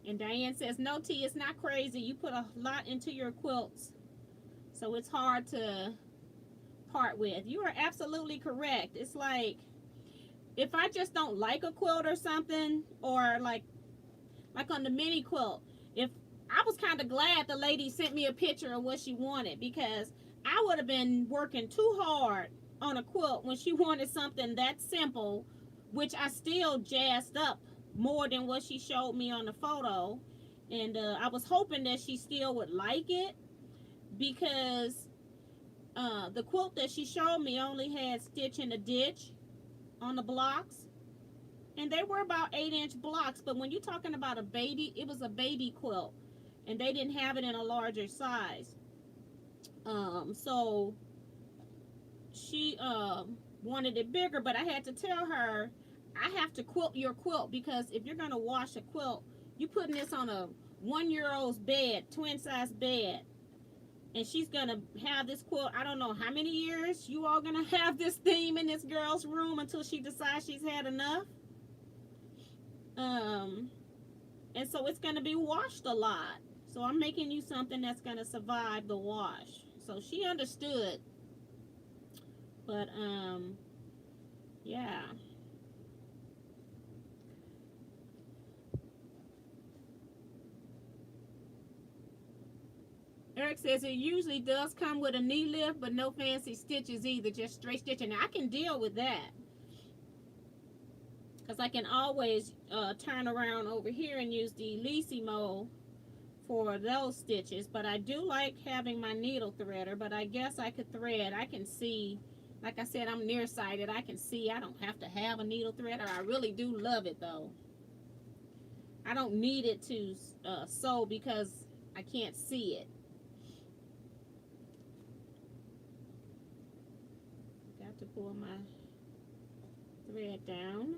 And Diane says, no, T, it's not crazy. You put a lot into your quilts. So it's hard to part with. You are absolutely correct. It's like, if I just don't like a quilt or something, or like on the mini quilt, if I was kind of glad the lady sent me a picture of what she wanted, because I would have been working too hard on a quilt when she wanted something that simple, which I still jazzed up more than what she showed me on the photo. And I was hoping that she still would like it, because the quilt that she showed me only had stitch in the ditch on the blocks, and they were about 8-inch blocks. But when you're talking about a baby, it was a baby quilt, and they didn't have it in a larger size. So she wanted it bigger, but I had to tell her, I have to quilt your quilt, because if you're gonna wash a quilt, you putting this on a 1-year-old's bed, twin size bed, and she's gonna have this quilt, I don't know how many years you all gonna have this theme in this girl's room until she decides she's had enough. And so it's gonna be washed a lot. So I'm making you something that's gonna survive the wash. So she understood. But yeah. Eric says it usually does come with a knee lift, but no fancy stitches either, just straight stitching. I can deal with that, because I can always turn around over here and use the Lissimo for those stitches. But I do like having my needle threader, but I guess I could thread. I can see, like I said, I'm nearsighted. I can see. I don't have to have a needle threader. I really do love it, though. I don't need it to sew because I can't see it. Got to pull my thread down.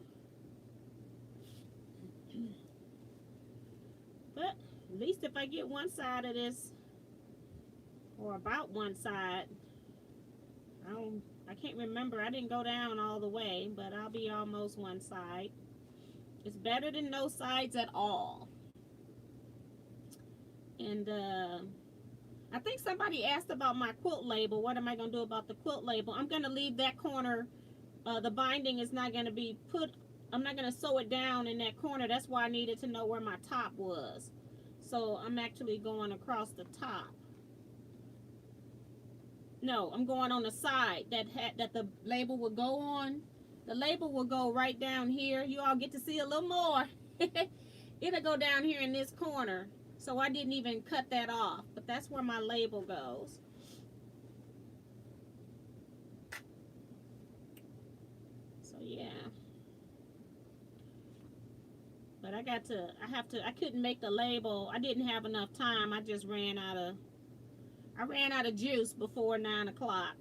But at least if I get one side of this, or about one side, I can't remember. I didn't go down all the way, but I'll be almost one side. It's better than no sides at all. And I think somebody asked about my quilt label. What am I going to do about the quilt label? I'm going to leave that corner. The binding is not going to be put, I'm not going to sew it down in that corner. That's why I needed to know where my top was. So I'm actually going across the top. No, I'm going on the side that the label will go on. The label will go right down here. You all get to see a little more. It'll go down here in this corner. So I didn't even cut that off. But that's where my label goes. So yeah. But I couldn't make the label. I didn't have enough time. I just ran out of juice before 9 o'clock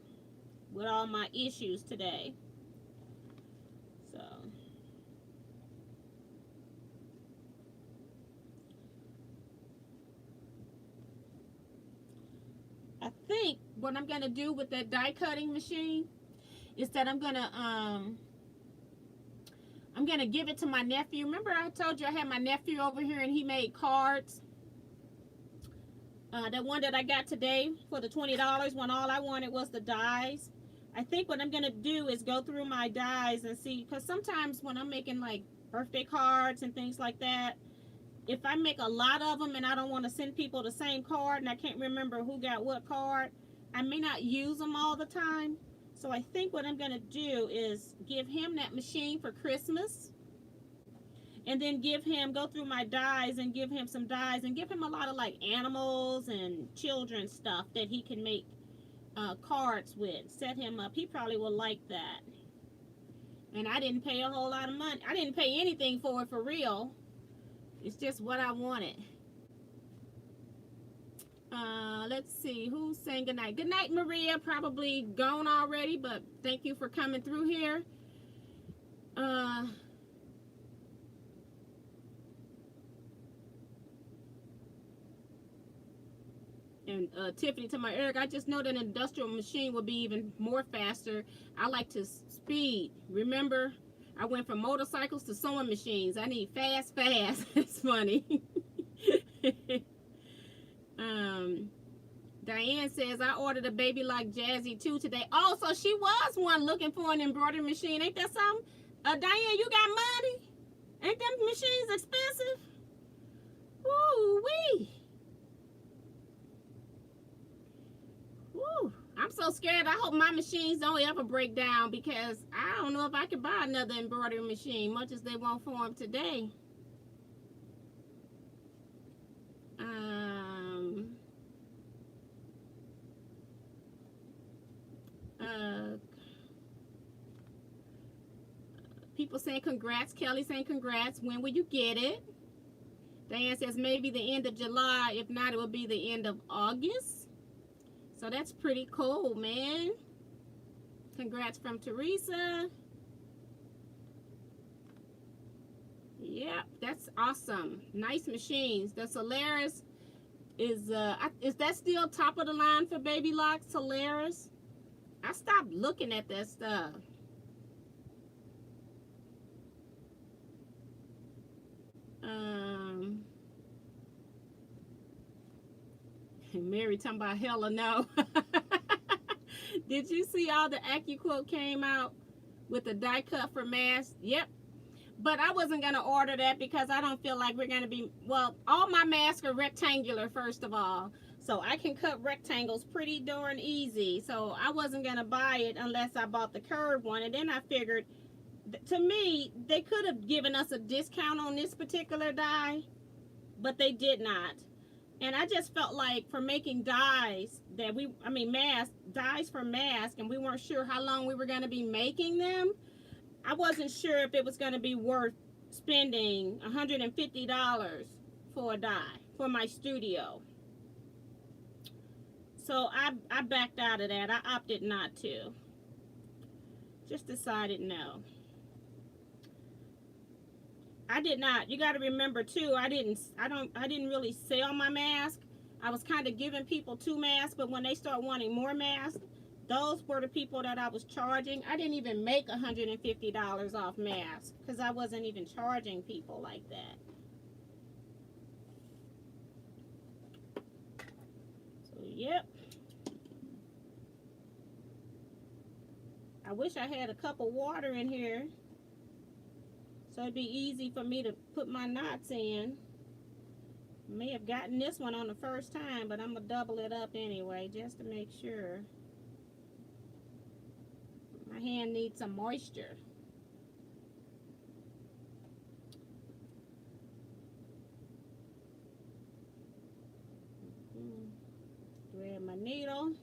with all my issues today. So I think what I'm gonna do with that die cutting machine is that I'm gonna give it to my nephew. Remember I told you I had my nephew over here and he made cards? That one that I got today for the $20 when all I wanted was the dies. I think what I'm going to do is go through my dies and see, because sometimes when I'm making like birthday cards and things like that, if I make a lot of them and I don't want to send people the same card and I can't remember who got what card, I may not use them all the time. So I think what I'm going to do is give him that machine for Christmas. And then go through my dies and give him some dies and give him a lot of like animals and children's stuff that he can make cards with. Set him up. He probably will like that. And I didn't pay a whole lot of money. I didn't pay anything for it for real. It's just what I wanted. Let's see. Who's saying goodnight? Good night, Maria. Probably gone already, but thank you for coming through here. And Tiffany to my Eric, I just know that an industrial machine would be even more faster. I like to speed. Remember, I went from motorcycles to sewing machines. I need fast. It's funny. Diane says, I ordered a baby like Jazzy too today. Oh, so she was one looking for an embroidery machine. Ain't that something? Diane, you got money? Ain't them machines expensive? Woo-wee. Woo. I'm so scared. I hope my machines don't ever break down, because I don't know if I can buy another embroidery machine, much as they want for them today. People saying congrats. Kelly saying congrats. When will you get it? Diane says maybe the end of July. If not, it will be the end of August. So that's pretty cool, man. Congrats from Teresa. Yep, that's awesome. Nice machines. The Solaris is that still top of the line for baby locks, Solaris? I stopped looking at that stuff. Mary talking about hella no. Did you see all the AccuQuilt came out with the die cut for masks? Yep. But I wasn't going to order that because I don't feel like we're going to be, well, all my masks are rectangular, first of all. So I can cut rectangles pretty darn easy. So I wasn't going to buy it unless I bought the curved one. And then I figured, to me, they could have given us a discount on this particular die, but they did not. And I just felt like for making dies that dies for masks, and we weren't sure how long we were going to be making them, I wasn't sure if it was going to be worth spending $150 for a die for my studio. So I backed out of that. I opted not to. Just decided no. I did not. You got to remember too, I didn't really sell my mask. I was kind of giving people 2 masks, but when they start wanting more masks, those were the people that I was charging. I didn't even make $150 off masks because I wasn't even charging people like that. So, yep. I wish I had a cup of water in here, so it'd be easy for me to put my knots in. May have gotten this one on the first time, but I'm going to double it up anyway, just to make sure. My hand needs some moisture. Grab my needle.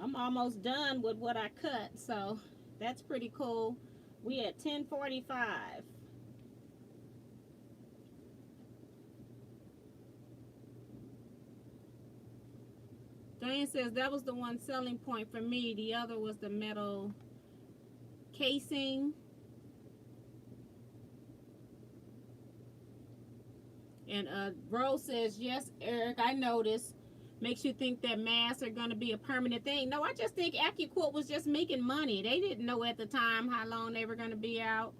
I'm almost done with what I cut, so that's pretty cool. We at 10:45. Diane says that was the one selling point for me. The other was the metal casing. And Rose says, yes, Eric, I noticed. Makes you think that masks are going to be a permanent thing. No, I just think AccuQuilt was just making money. They didn't know at the time how long they were going to be out.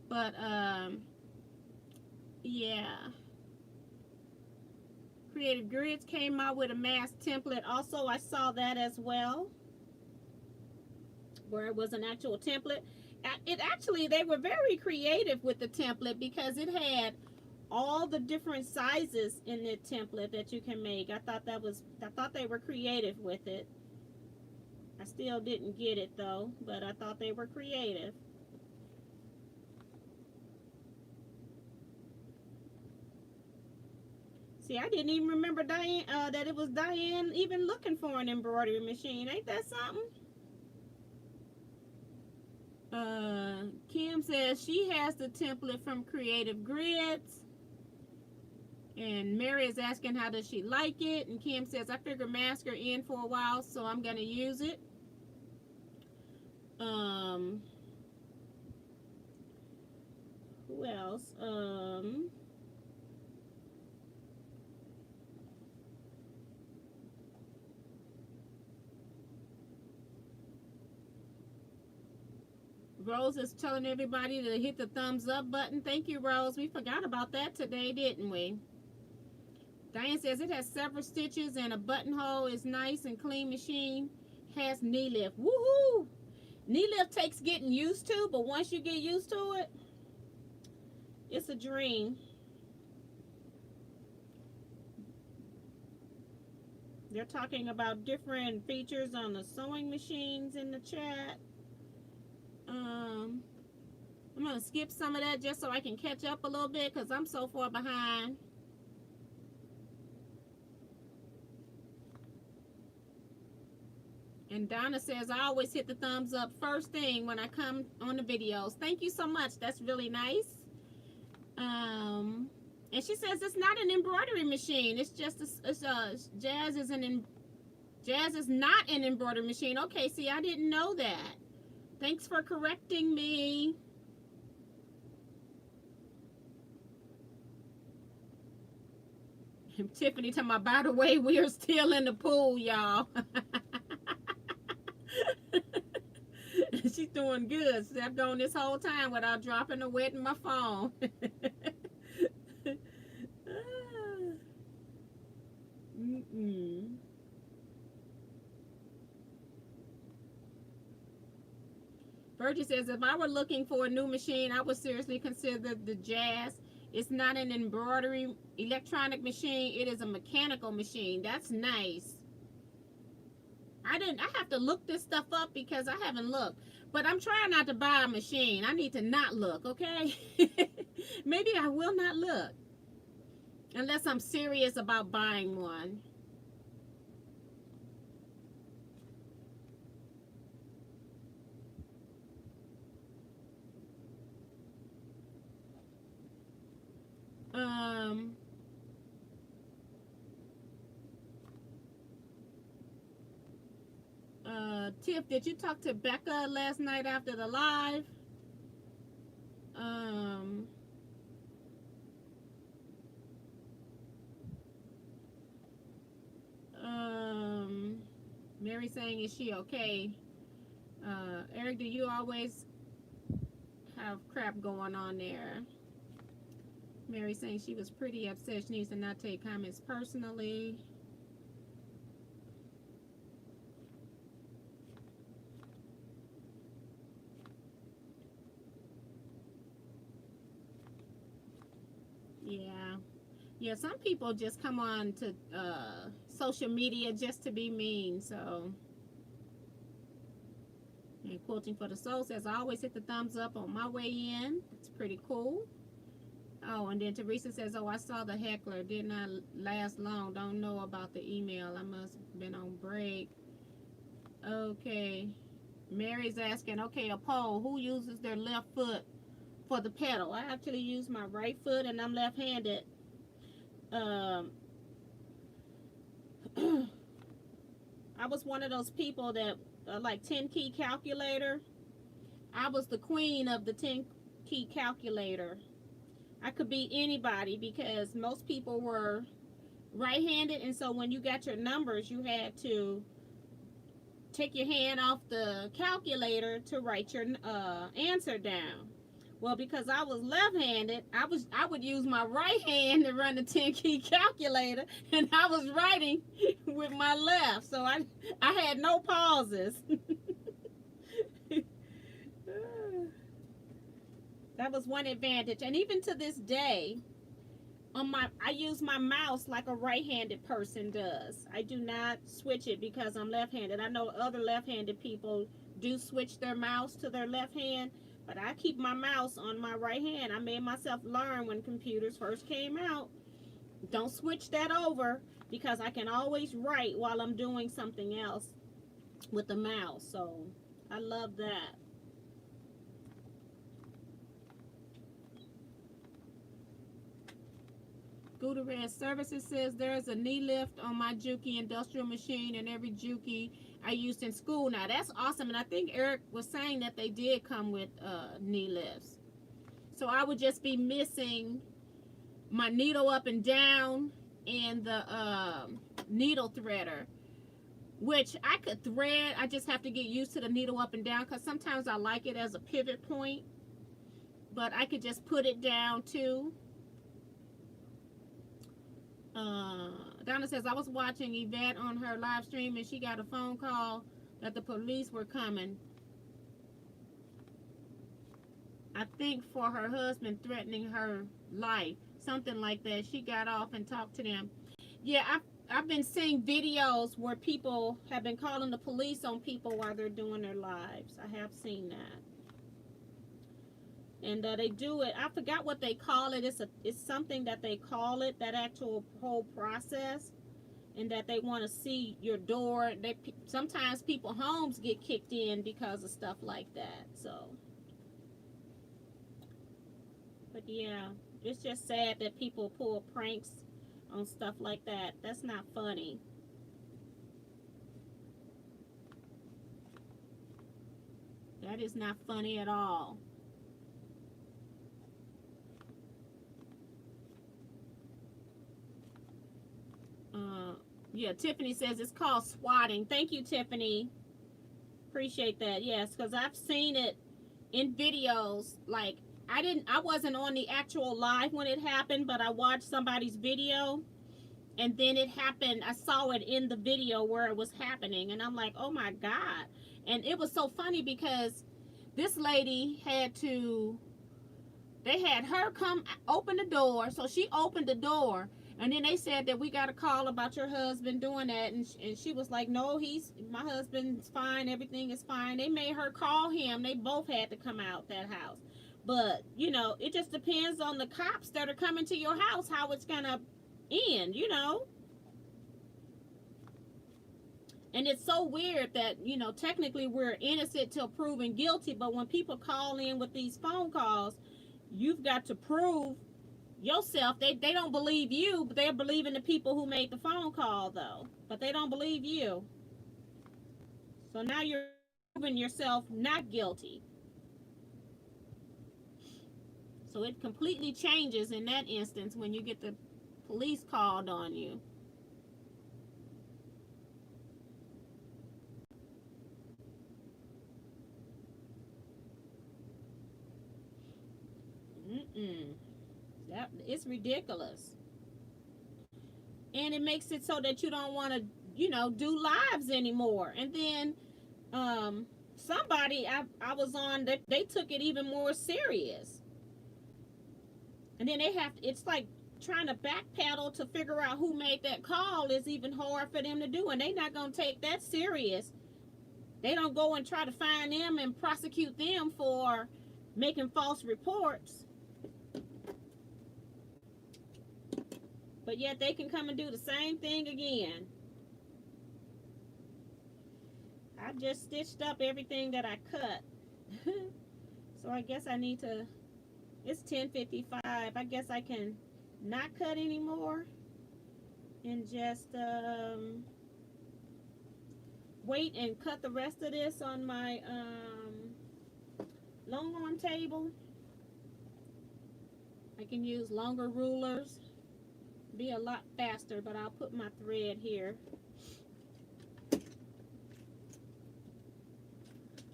But, yeah. Creative Grids came out with a mask template. Also, I saw that as well, where it was an actual template. They were very creative with the template because it had all the different sizes in the template that you can make. I thought they were creative with it. I still didn't get it though, but I thought they were creative. See, I didn't even remember Diane, that it was Diane even looking for an embroidery machine. Ain't that something? Kim says she has the template from Creative Grids. And Mary is asking how does she like it. And Kim says, I figure masks are in for a while, so I'm going to use it. Who else? Rose is telling everybody to hit the thumbs up button. Thank you, Rose. We forgot about that today, didn't we? Diane says it has several stitches and a buttonhole. Is nice and clean machine. Has knee lift. Woohoo! Knee lift takes getting used to, but once you get used to it, it's a dream. They're talking about different features on the sewing machines in the chat. I'm going to skip some of that just so I can catch up a little bit because I'm so far behind. And Donna says, I always hit the thumbs up first thing when I come on the videos. Thank you so much. That's really nice. And she says it's not an embroidery machine. It's just Jazz is not an embroidery machine. Okay, see, I didn't know that. Thanks for correcting me. Tiffany talking about, by the way, we are still in the pool, y'all. She's doing good. I've gone this whole time without dropping or wetting my phone. Virgie says, if I were looking for a new machine, I would seriously consider the Jazz. It's not an embroidery electronic machine. It is a mechanical machine. That's nice. I have to look this stuff up because I haven't looked. But I'm trying not to buy a machine. I need to not look, okay? Maybe I will not look. Unless I'm serious about buying one. Tiff, did you talk to Becca last night after the live? Mary saying, is she okay? Eric, do you always have crap going on there? Mary saying she was pretty upset. She needs to not take comments personally. Yeah, some people just come on to social media just to be mean, so. And Quilting for the Soul says, I always hit the thumbs up on my way in. It's pretty cool. Oh, and then Teresa says, oh, I saw the heckler. Did not last long. Don't know about the email. I must have been on break. Okay. Mary's asking, okay, a poll. Who uses their left foot for the pedal? I actually use my right foot, and I'm left-handed. I was one of those people that like 10-key calculator. I was the queen of the 10-key calculator. I could beat anybody because most people were right-handed, and so when you got your numbers, you had to take your hand off the calculator to write your answer down. Well, because I was left-handed, I would use my right hand to run the 10-key calculator, and I was writing with my left, so I had no pauses. That was one advantage, and even to this day, I use my mouse like a right-handed person does. I do not switch it because I'm left-handed. I know other left-handed people do switch their mouse to their left hand, but I keep my mouse on my right hand. I made myself learn when computers first came out. Don't switch that over because I can always write while I'm doing something else with the mouse. So I love that. Gutierrez Services says there's a knee lift on my Juki industrial machine and every Juki I used in school. Now that's awesome, and I think Eric was saying that they did come with knee lifts. So I would just be missing my needle up and down and the needle threader, which I could thread. I just have to get used to the needle up and down because sometimes I like it as a pivot point, but I could just put it down too. Donna says, I was watching Yvette on her live stream and she got a phone call that the police were coming. I think for her husband threatening her life. Something like that. She got off and talked to them. Yeah, I've been seeing videos where people have been calling the police on people while they're doing their lives. I have seen that. And they do it. I forgot what they call it. It's something that they call it, that actual whole process. And that they want to see your door. Sometimes people's homes get kicked in because of stuff like that. So, but yeah, it's just sad that people pull pranks on stuff like that. That's not funny. That is not funny at all. Yeah, Tiffany says it's called swatting. Thank you, Tiffany. Appreciate that. Yes, because I've seen it in videos. Like, I wasn't on the actual live when it happened, but I watched somebody's video, and then it happened. I saw it in the video where it was happening, and I'm like, oh my God. And it was so funny because this lady they had her come open the door. So she opened the door. And then they said that we got a call about your husband doing that. And she was like, no, my husband's fine. Everything is fine. They made her call him. They both had to come out that house. But, you know, it just depends on the cops that are coming to your house, how it's going to end, you know. And it's so weird that, you know, technically we're innocent till proven guilty. But when people call in with these phone calls, you've got to prove yourself. They don't believe you, but they're believing the people who made the phone call, though. But they don't believe you. So now you're proving yourself not guilty. So it completely changes in that instance when you get the police called on you. It's ridiculous. And it makes it so that you don't want to, you know, do lives anymore. And then somebody I was on, they took it even more serious. And then it's like trying to backpedal to figure out who made that call is even hard for them to do. And they're not going to take that serious. They don't go and try to find them and prosecute them for making false reports. But yet they can come and do the same thing again. I just stitched up everything that I cut. So I guess I need to, it's 10:55. I guess I can not cut anymore and just wait and cut the rest of this on my long arm table. I can use longer rulers. Be a lot faster, but I'll put my thread here.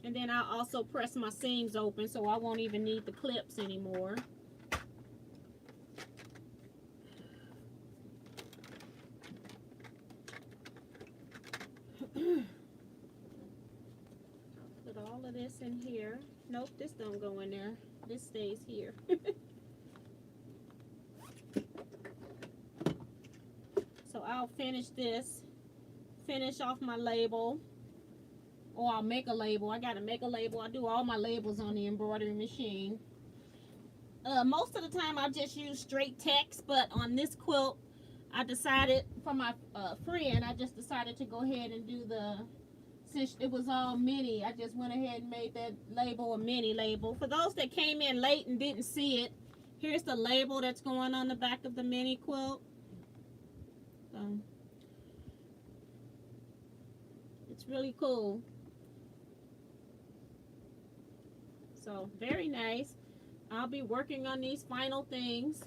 And then I'll also press my seams open so I won't even need the clips anymore. I'll put all of this in here. Nope, this don't go in there. This stays here. So I'll finish this, finish off my label, or I'll make a label. I gotta make a label. I do all my labels on the embroidery machine. Most of the time I just use straight text, but on this quilt, I decided, for my friend, I just decided to go ahead and do since it was all mini, I just went ahead and made that label a mini label. For those that came in late and didn't see it, here's the label that's going on the back of the mini quilt. It's really cool. So very nice. I'll be working on these final things.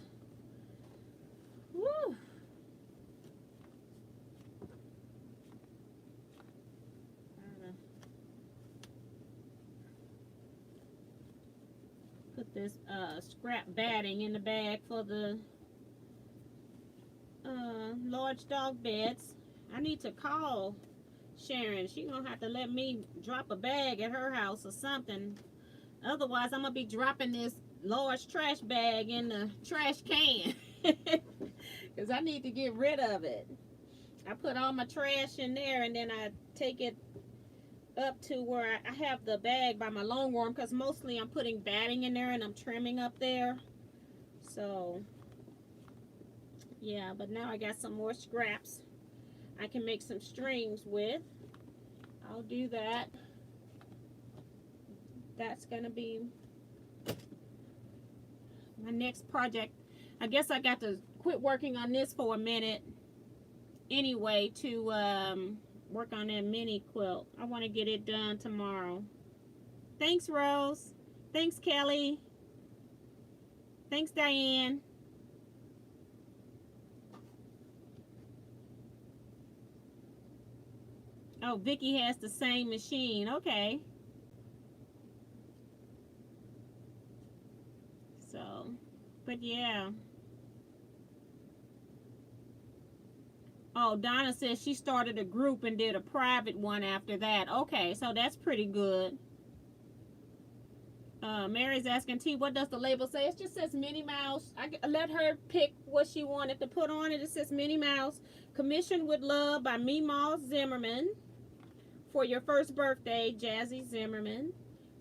Woo! Put this scrap batting in the bag for the large dog beds. I need to call Sharon. She gonna have to let me drop a bag at her house or something. Otherwise, I'm gonna be dropping this large trash bag in the trash can. Because I need to get rid of it. I put all my trash in there and then I take it up to where I have the bag by my longworm, because mostly I'm putting batting in there and I'm trimming up there. So yeah, but now I got some more scraps I can make some strings with. I'll do that. That's gonna be my next project. I guess I got to quit working on this for a minute anyway to work on that mini quilt. I want to get it done tomorrow. Thanks, Rose. Thanks, Kelly. Thanks, Diane. Oh, Vicky has the same machine. Okay. So, but yeah. Oh, Donna says she started a group and did a private one after that. Okay, so that's pretty good. Mary's asking T, what does the label say? It just says Minnie Mouse. I let her pick what she wanted to put on it. It says Minnie Mouse, commissioned with love by Meemaw Zimmerman. For your first birthday, Jazzy Zimmerman.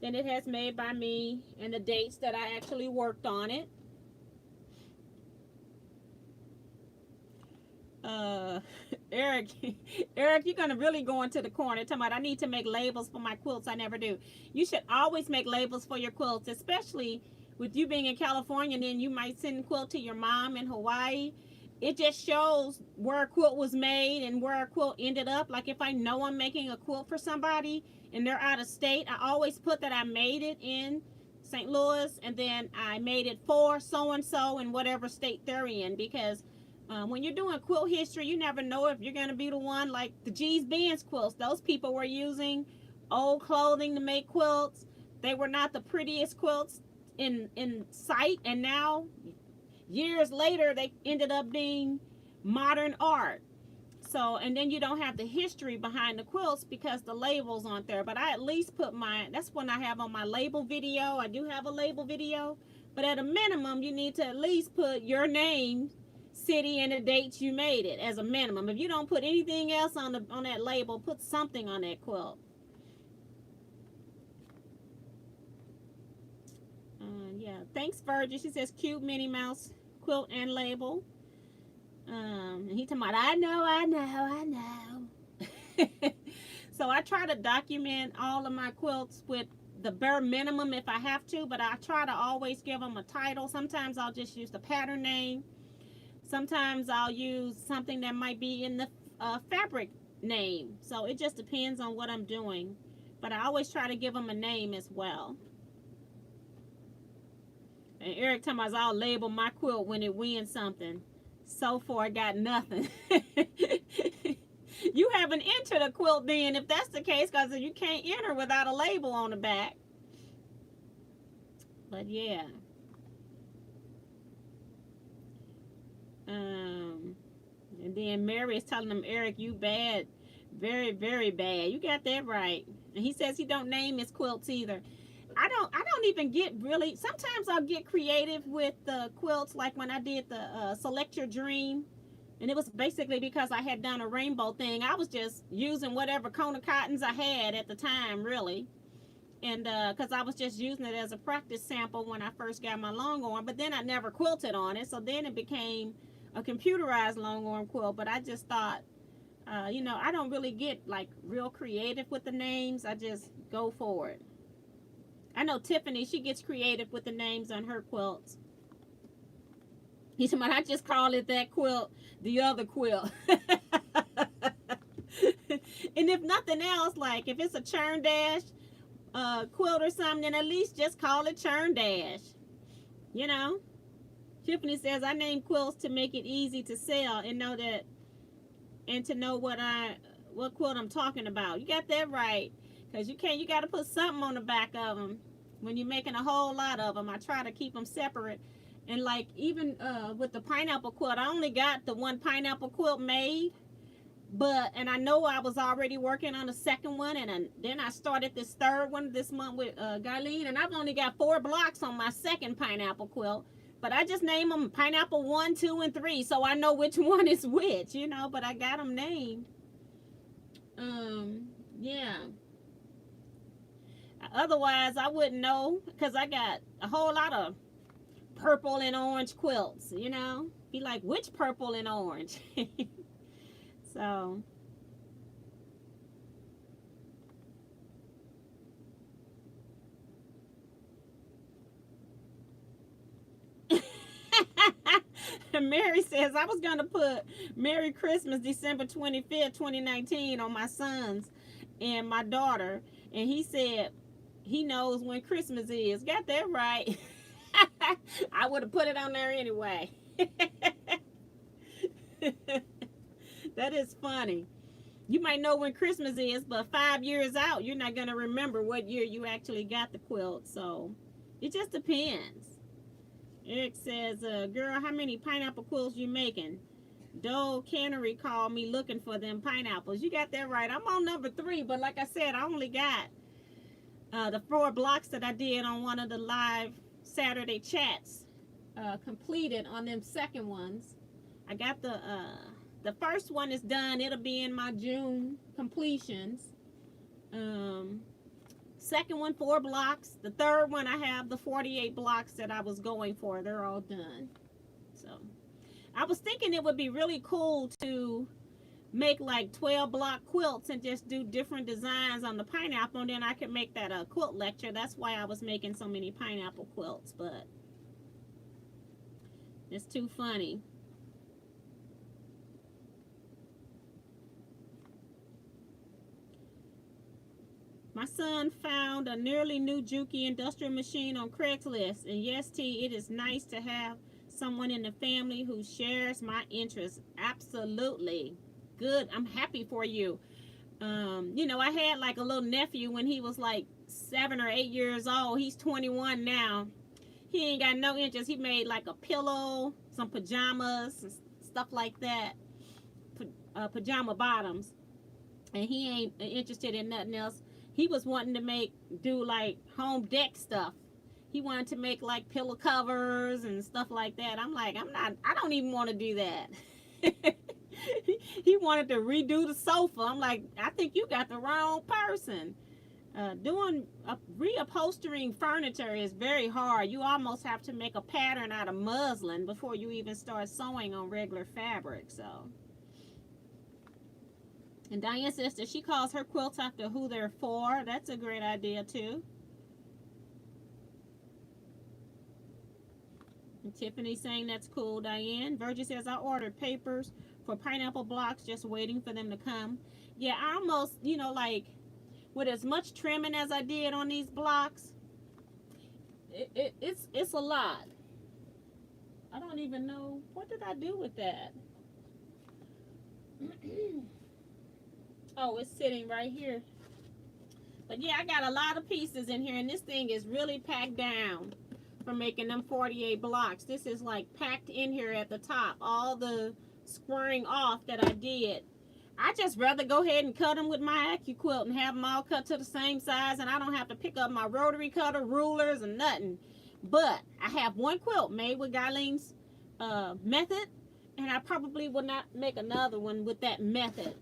Then it has made by me and the dates that I actually worked on it. Eric, you're gonna really go into the corner talking about I need to make labels for my quilts. I never do. You should always make labels for your quilts, especially with you being in California, and then you might send a quilt to your mom in Hawaii. It just shows where a quilt was made and where a quilt ended up. Like if I know I'm making a quilt for somebody and they're out of state, I always put that I made it in St. Louis and then I made it for so-and-so in whatever state they're in, because when you're doing quilt history, you never know if you're going to be the one, like the G's Benz quilts. Those people were using old clothing to make quilts. They were not the prettiest quilts in sight, and now years later they ended up being modern art. So, and then you don't have the history behind the quilts because the labels aren't there. But I at least put that's when I have on my label video. I do have a label video, but at a minimum you need to at least put your name, city, and the dates you made it as a minimum. If you don't put anything else on that label, put something on that quilt. Yeah, thanks, Virgin. She says cute Minnie Mouse quilt and label. And he talking about I know. So I try to document all of my quilts with the bare minimum if I have to, but I try to always give them a title. Sometimes I'll just use the pattern name. Sometimes I'll use something that might be in the fabric name. So it just depends on what I'm doing. But I always try to give them a name as well. And Eric talking about I'll label my quilt when it wins something. So far, I got nothing. You haven't entered a quilt then, if that's the case, because you can't enter without a label on the back. But yeah. And then Mary is telling him, Eric, you bad. Very, very bad. You got that right. And he says he don't name his quilts either. I don't even get really, sometimes I'll get creative with the quilts, like when I did the Select Your Dream, and it was basically because I had done a rainbow thing. I was just using whatever Kona cottons I had at the time, really, and because I was just using it as a practice sample when I first got my long arm, but then I never quilted on it, so then it became a computerized long arm quilt. But I just thought, you know, I don't really get like real creative with the names. I just go for it. I know Tiffany, she gets creative with the names on her quilts. He said, I just call it that quilt, the other quilt. And if nothing else, like if it's a churn dash quilt or something, then at least just call it churn dash. You know? Tiffany says, I name quilts to make it easy to sell and know that, and to know what quilt I'm talking about. You got that right. Because you got to put something on the back of them when you're making a whole lot of them. I try to keep them separate. And like even with the pineapple quilt, I only got the one pineapple quilt made. And I know I was already working on the second one, and then I started this third one this month with Guyleen, and I've only got 4 blocks on my second pineapple quilt. But I just name them pineapple 1, 2, and 3, so I know which one is which, you know. But I got them named. Yeah. Otherwise, I wouldn't know, because I got a whole lot of purple and orange quilts, you know. Be like, which purple and orange? So. Mary says, I was going to put Merry Christmas December 25th, 2019 on my sons and my daughter. And he said he knows when Christmas is. Got that right. I would have put it on there anyway. That is funny. You might know when Christmas is, but 5 years out, you're not going to remember what year you actually got the quilt. So it just depends. Eric says, girl, how many pineapple quilts you making? Dole Cannery called me looking for them pineapples. You got that right. I'm on number 3, but like I said, I only got the 4 blocks that I did on one of the live Saturday chats completed on them second ones. I got the first one is done. It'll be in my June completions. Second one, 4 blocks. The third one, I have the 48 blocks that I was going for. They're all done. So I was thinking it would be really cool to make like 12 block quilts and just do different designs on the pineapple, and then I could make that a quilt lecture. That's why I was making so many pineapple quilts, but it's too funny. My son found a nearly new Juki industrial machine on Craigslist. And yes, T, it is nice to have someone in the family who shares my interests. Absolutely. Good. I'm happy for you. You know, I had like a little nephew when he was like 7 or 8 years old. He's 21 now. He ain't got no interest. He made like a pillow, some pajamas, stuff like that. Pajama bottoms. And he ain't interested in nothing else. He was wanting to do like home deck stuff. He wanted to make like pillow covers and stuff like that. I'm like, I don't even want to do that. He wanted to redo the sofa. I'm like, I think you got the wrong person. Reupholstering furniture is very hard. You almost have to make a pattern out of muslin before you even start sewing on regular fabric. So. And Diane says that she calls her quilts after who they're for. That's a great idea, too. And Tiffany's saying that's cool, Diane. Virgie says, I ordered papers for pineapple blocks, just waiting for them to come. Yeah, I almost, you know, like, with as much trimming as I did on these blocks, it's a lot. I don't even know. What did I do with that? Oh, it's sitting right here. But yeah, I got a lot of pieces in here, and this thing is really packed down for making them 48 blocks. This is like packed in here at the top. All the squaring off that I did. I just rather go ahead and cut them with my AccuQuilt and have them all cut to the same size, and I don't have to pick up my rotary cutter, rulers, and nothing. But I have one quilt made with Guyleen's method, and I probably will not make another one with that method.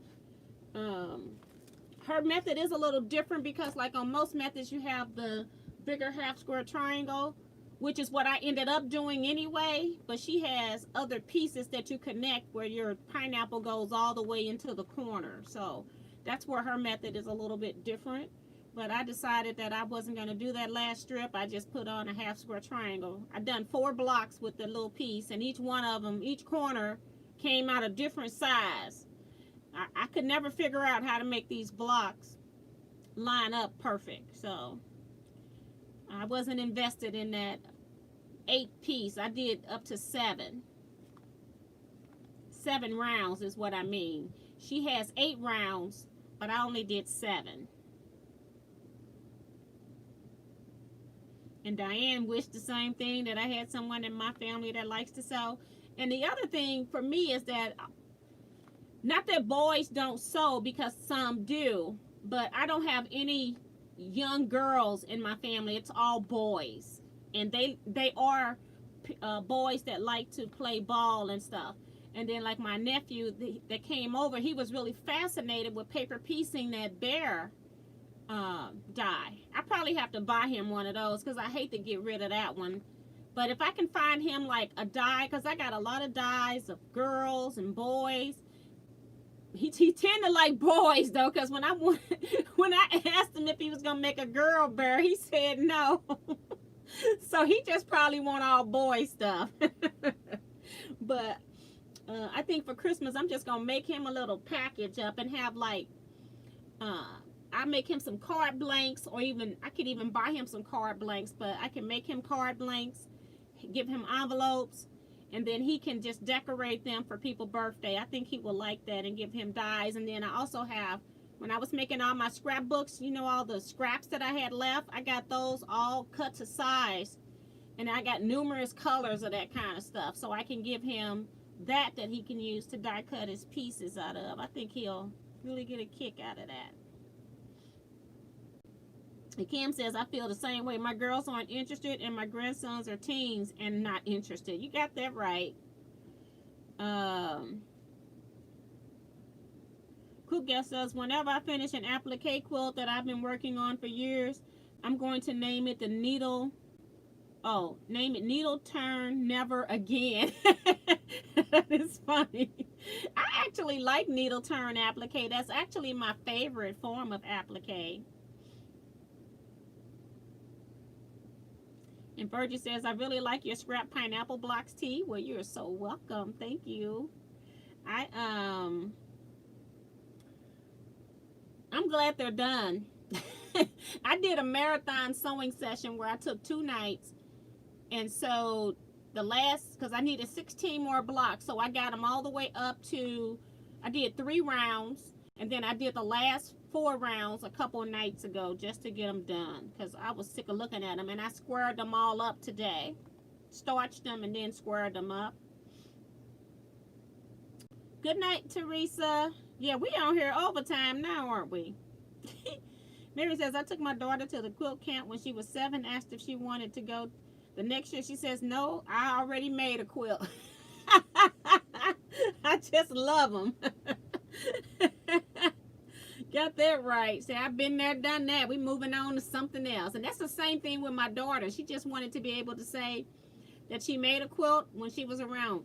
Her method is a little different because like on most methods you have the bigger half square triangle, which is what I ended up doing anyway, but she has other pieces that you connect where your pineapple goes all the way into the corner. So that's where her method is a little bit different, but I decided that I wasn't going to do that last strip. I just put on a half square triangle. I done 4 blocks with the little piece, and each one of them, each corner came out a different size. I could never figure out how to make these blocks line up perfect. So I wasn't invested in that 8 piece. I did up to 7. 7 rounds is what I mean. She has 8 rounds, but I only did 7. And Diane wished the same thing, that I had someone in my family that likes to sew. And the other thing for me is that, not that boys don't sew, because some do, but I don't have any young girls in my family. It's all boys. And they are boys that like to play ball and stuff. And then like my nephew that came over, he was really fascinated with paper piecing that bear die. I probably have to buy him one of those because I hate to get rid of that one. But if I can find him like a die, because I got a lot of dies of girls and boys. He tend to like boys though, because when I asked him if he was gonna make a girl bear, he said no. So he just probably want all boy stuff. But I think for Christmas I'm just gonna make him a little package up and have like I make him some card blanks, or even I could even buy him some card blanks, but I can make him card blanks, give him envelopes, and then he can just decorate them for people's birthday. I think he will like that, and give him dies. And then I also have, when I was making all my scrapbooks, you know, all the scraps that I had left, I got those all cut to size, and I got numerous colors of that kind of stuff, so I can give him that he can use to die cut his pieces out of. I think he'll really get a kick out of that. And Kim says, I feel the same way. My girls aren't interested, and my grandsons are teens and not interested. You got that right. Cook Guest says, whenever I finish an applique quilt that I've been working on for years, I'm going to name it Needle Turn Never Again. That is funny. I actually like needle turn applique. That's actually my favorite form of applique. And Virgie says, I really like your scrap pineapple blocks tea. Well, you're so welcome. Thank you. I'm glad they're done. I did a marathon sewing session where I took 2 nights. And so the last, because I needed 16 more blocks. So I got them all the way up to, I did 3 rounds. And then I did the last 4 rounds a couple of nights ago just to get them done, because I was sick of looking at them. And I squared them all up today. Starched them and then squared them up. Good night, Teresa. Yeah, we on here overtime now, aren't we? Mary says, I took my daughter to the quilt camp when she was 7, asked if she wanted to go the next year. She says, no, I already made a quilt. I just love them. Got that right. Say, I've been there, done that. We moving on to something else. And that's the same thing with my daughter. She just wanted to be able to say that she made a quilt when she was around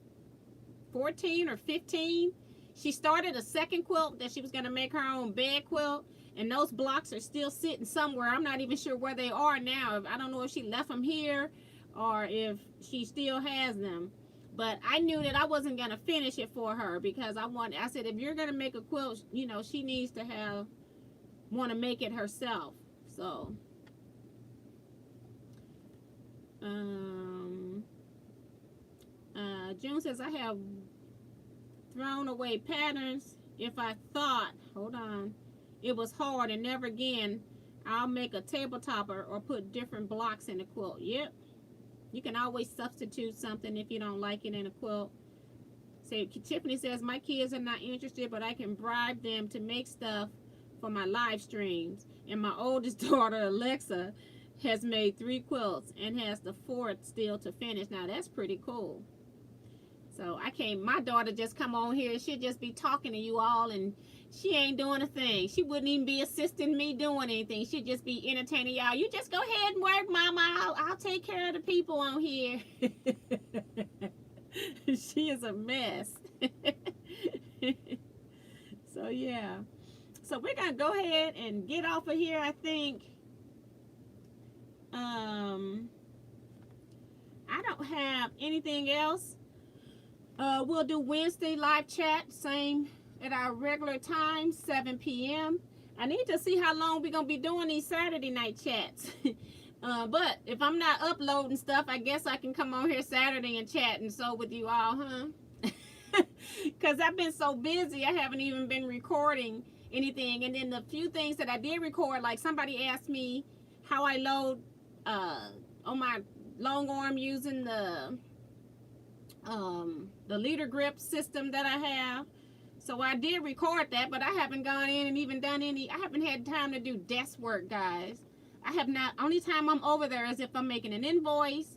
14 or 15. She started a second quilt that she was going to make her own bed quilt. And those blocks are still sitting somewhere. I'm not even sure where they are now. I don't know if she left them here or if she still has them. But I knew that I wasn't going to finish it for her, because I said, if you're going to make a quilt, you know, she needs to want to make it herself. So, June says, I have thrown away patterns if I thought, hold on, it was hard, and never again I'll make a tabletop or put different blocks in the quilt. Yep. You can always substitute something if you don't like it in a quilt. So Tiffany says, my kids are not interested, but I can bribe them to make stuff for my live streams. And my oldest daughter, Alexa, has made 3 quilts and has the 4th still to finish. Now, that's pretty cool. So my daughter just come on here. She'll just be talking to you all, and she ain't doing a thing. She wouldn't even be assisting me doing anything. She'd just be entertaining y'all. You just go ahead and work, Mama. I'll take care of the people on here. She is a mess. So, yeah. So, we're going to go ahead and get off of here, I think. I don't have anything else. We'll do Wednesday live chat, same at our regular time, 7 p.m. I need to see how long we're going to be doing these Saturday night chats. But if I'm not uploading stuff, I guess I can come on here Saturday and chat and so with you all, huh? Because I've been so busy, I haven't even been recording anything. And then the few things that I did record, like somebody asked me how I load on my long arm using the leader grip system that I have. So I did record that, but I haven't gone in and even done I haven't had time to do desk work, guys. I have not. Only time I'm over there is if I'm making an invoice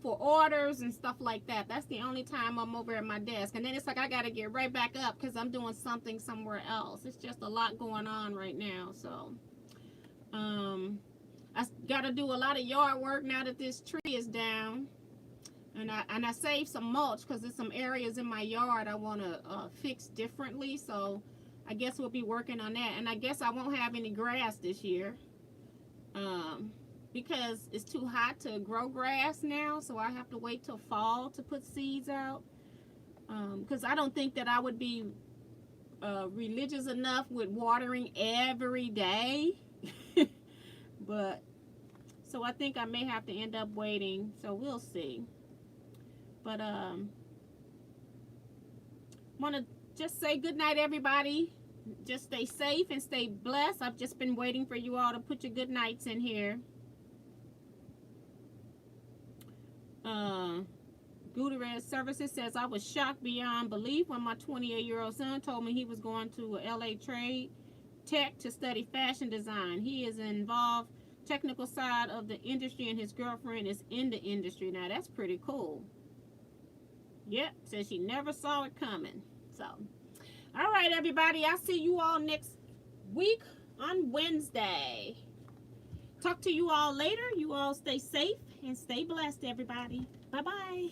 for orders and stuff like that. That's the only time I'm over at my desk. And then it's like I got to get right back up because I'm doing something somewhere else. It's just a lot going on right now. So I got to do a lot of yard work now that this tree is down. And I saved some mulch because there's some areas in my yard I want to fix differently. So I guess we'll be working on that. And I guess I won't have any grass this year because it's too hot to grow grass now. So I have to wait till fall to put seeds out. Because I don't think that I would be religious enough with watering every day. But so I think I may have to end up waiting. So we'll see. But want to just say good night, everybody. Just stay safe and stay blessed. I've just been waiting for you all to put your good nights in here. Gutierrez Services says, I was shocked beyond belief when my 28-year-old son told me he was going to LA Trade Tech to study fashion design. He is involved technical side of the industry and his girlfriend is in the industry. Now that's pretty cool. Yep, says she never saw it coming. So, all right, everybody. I'll see you all next week on Wednesday. Talk to you all later. You all stay safe and stay blessed, everybody. Bye-bye.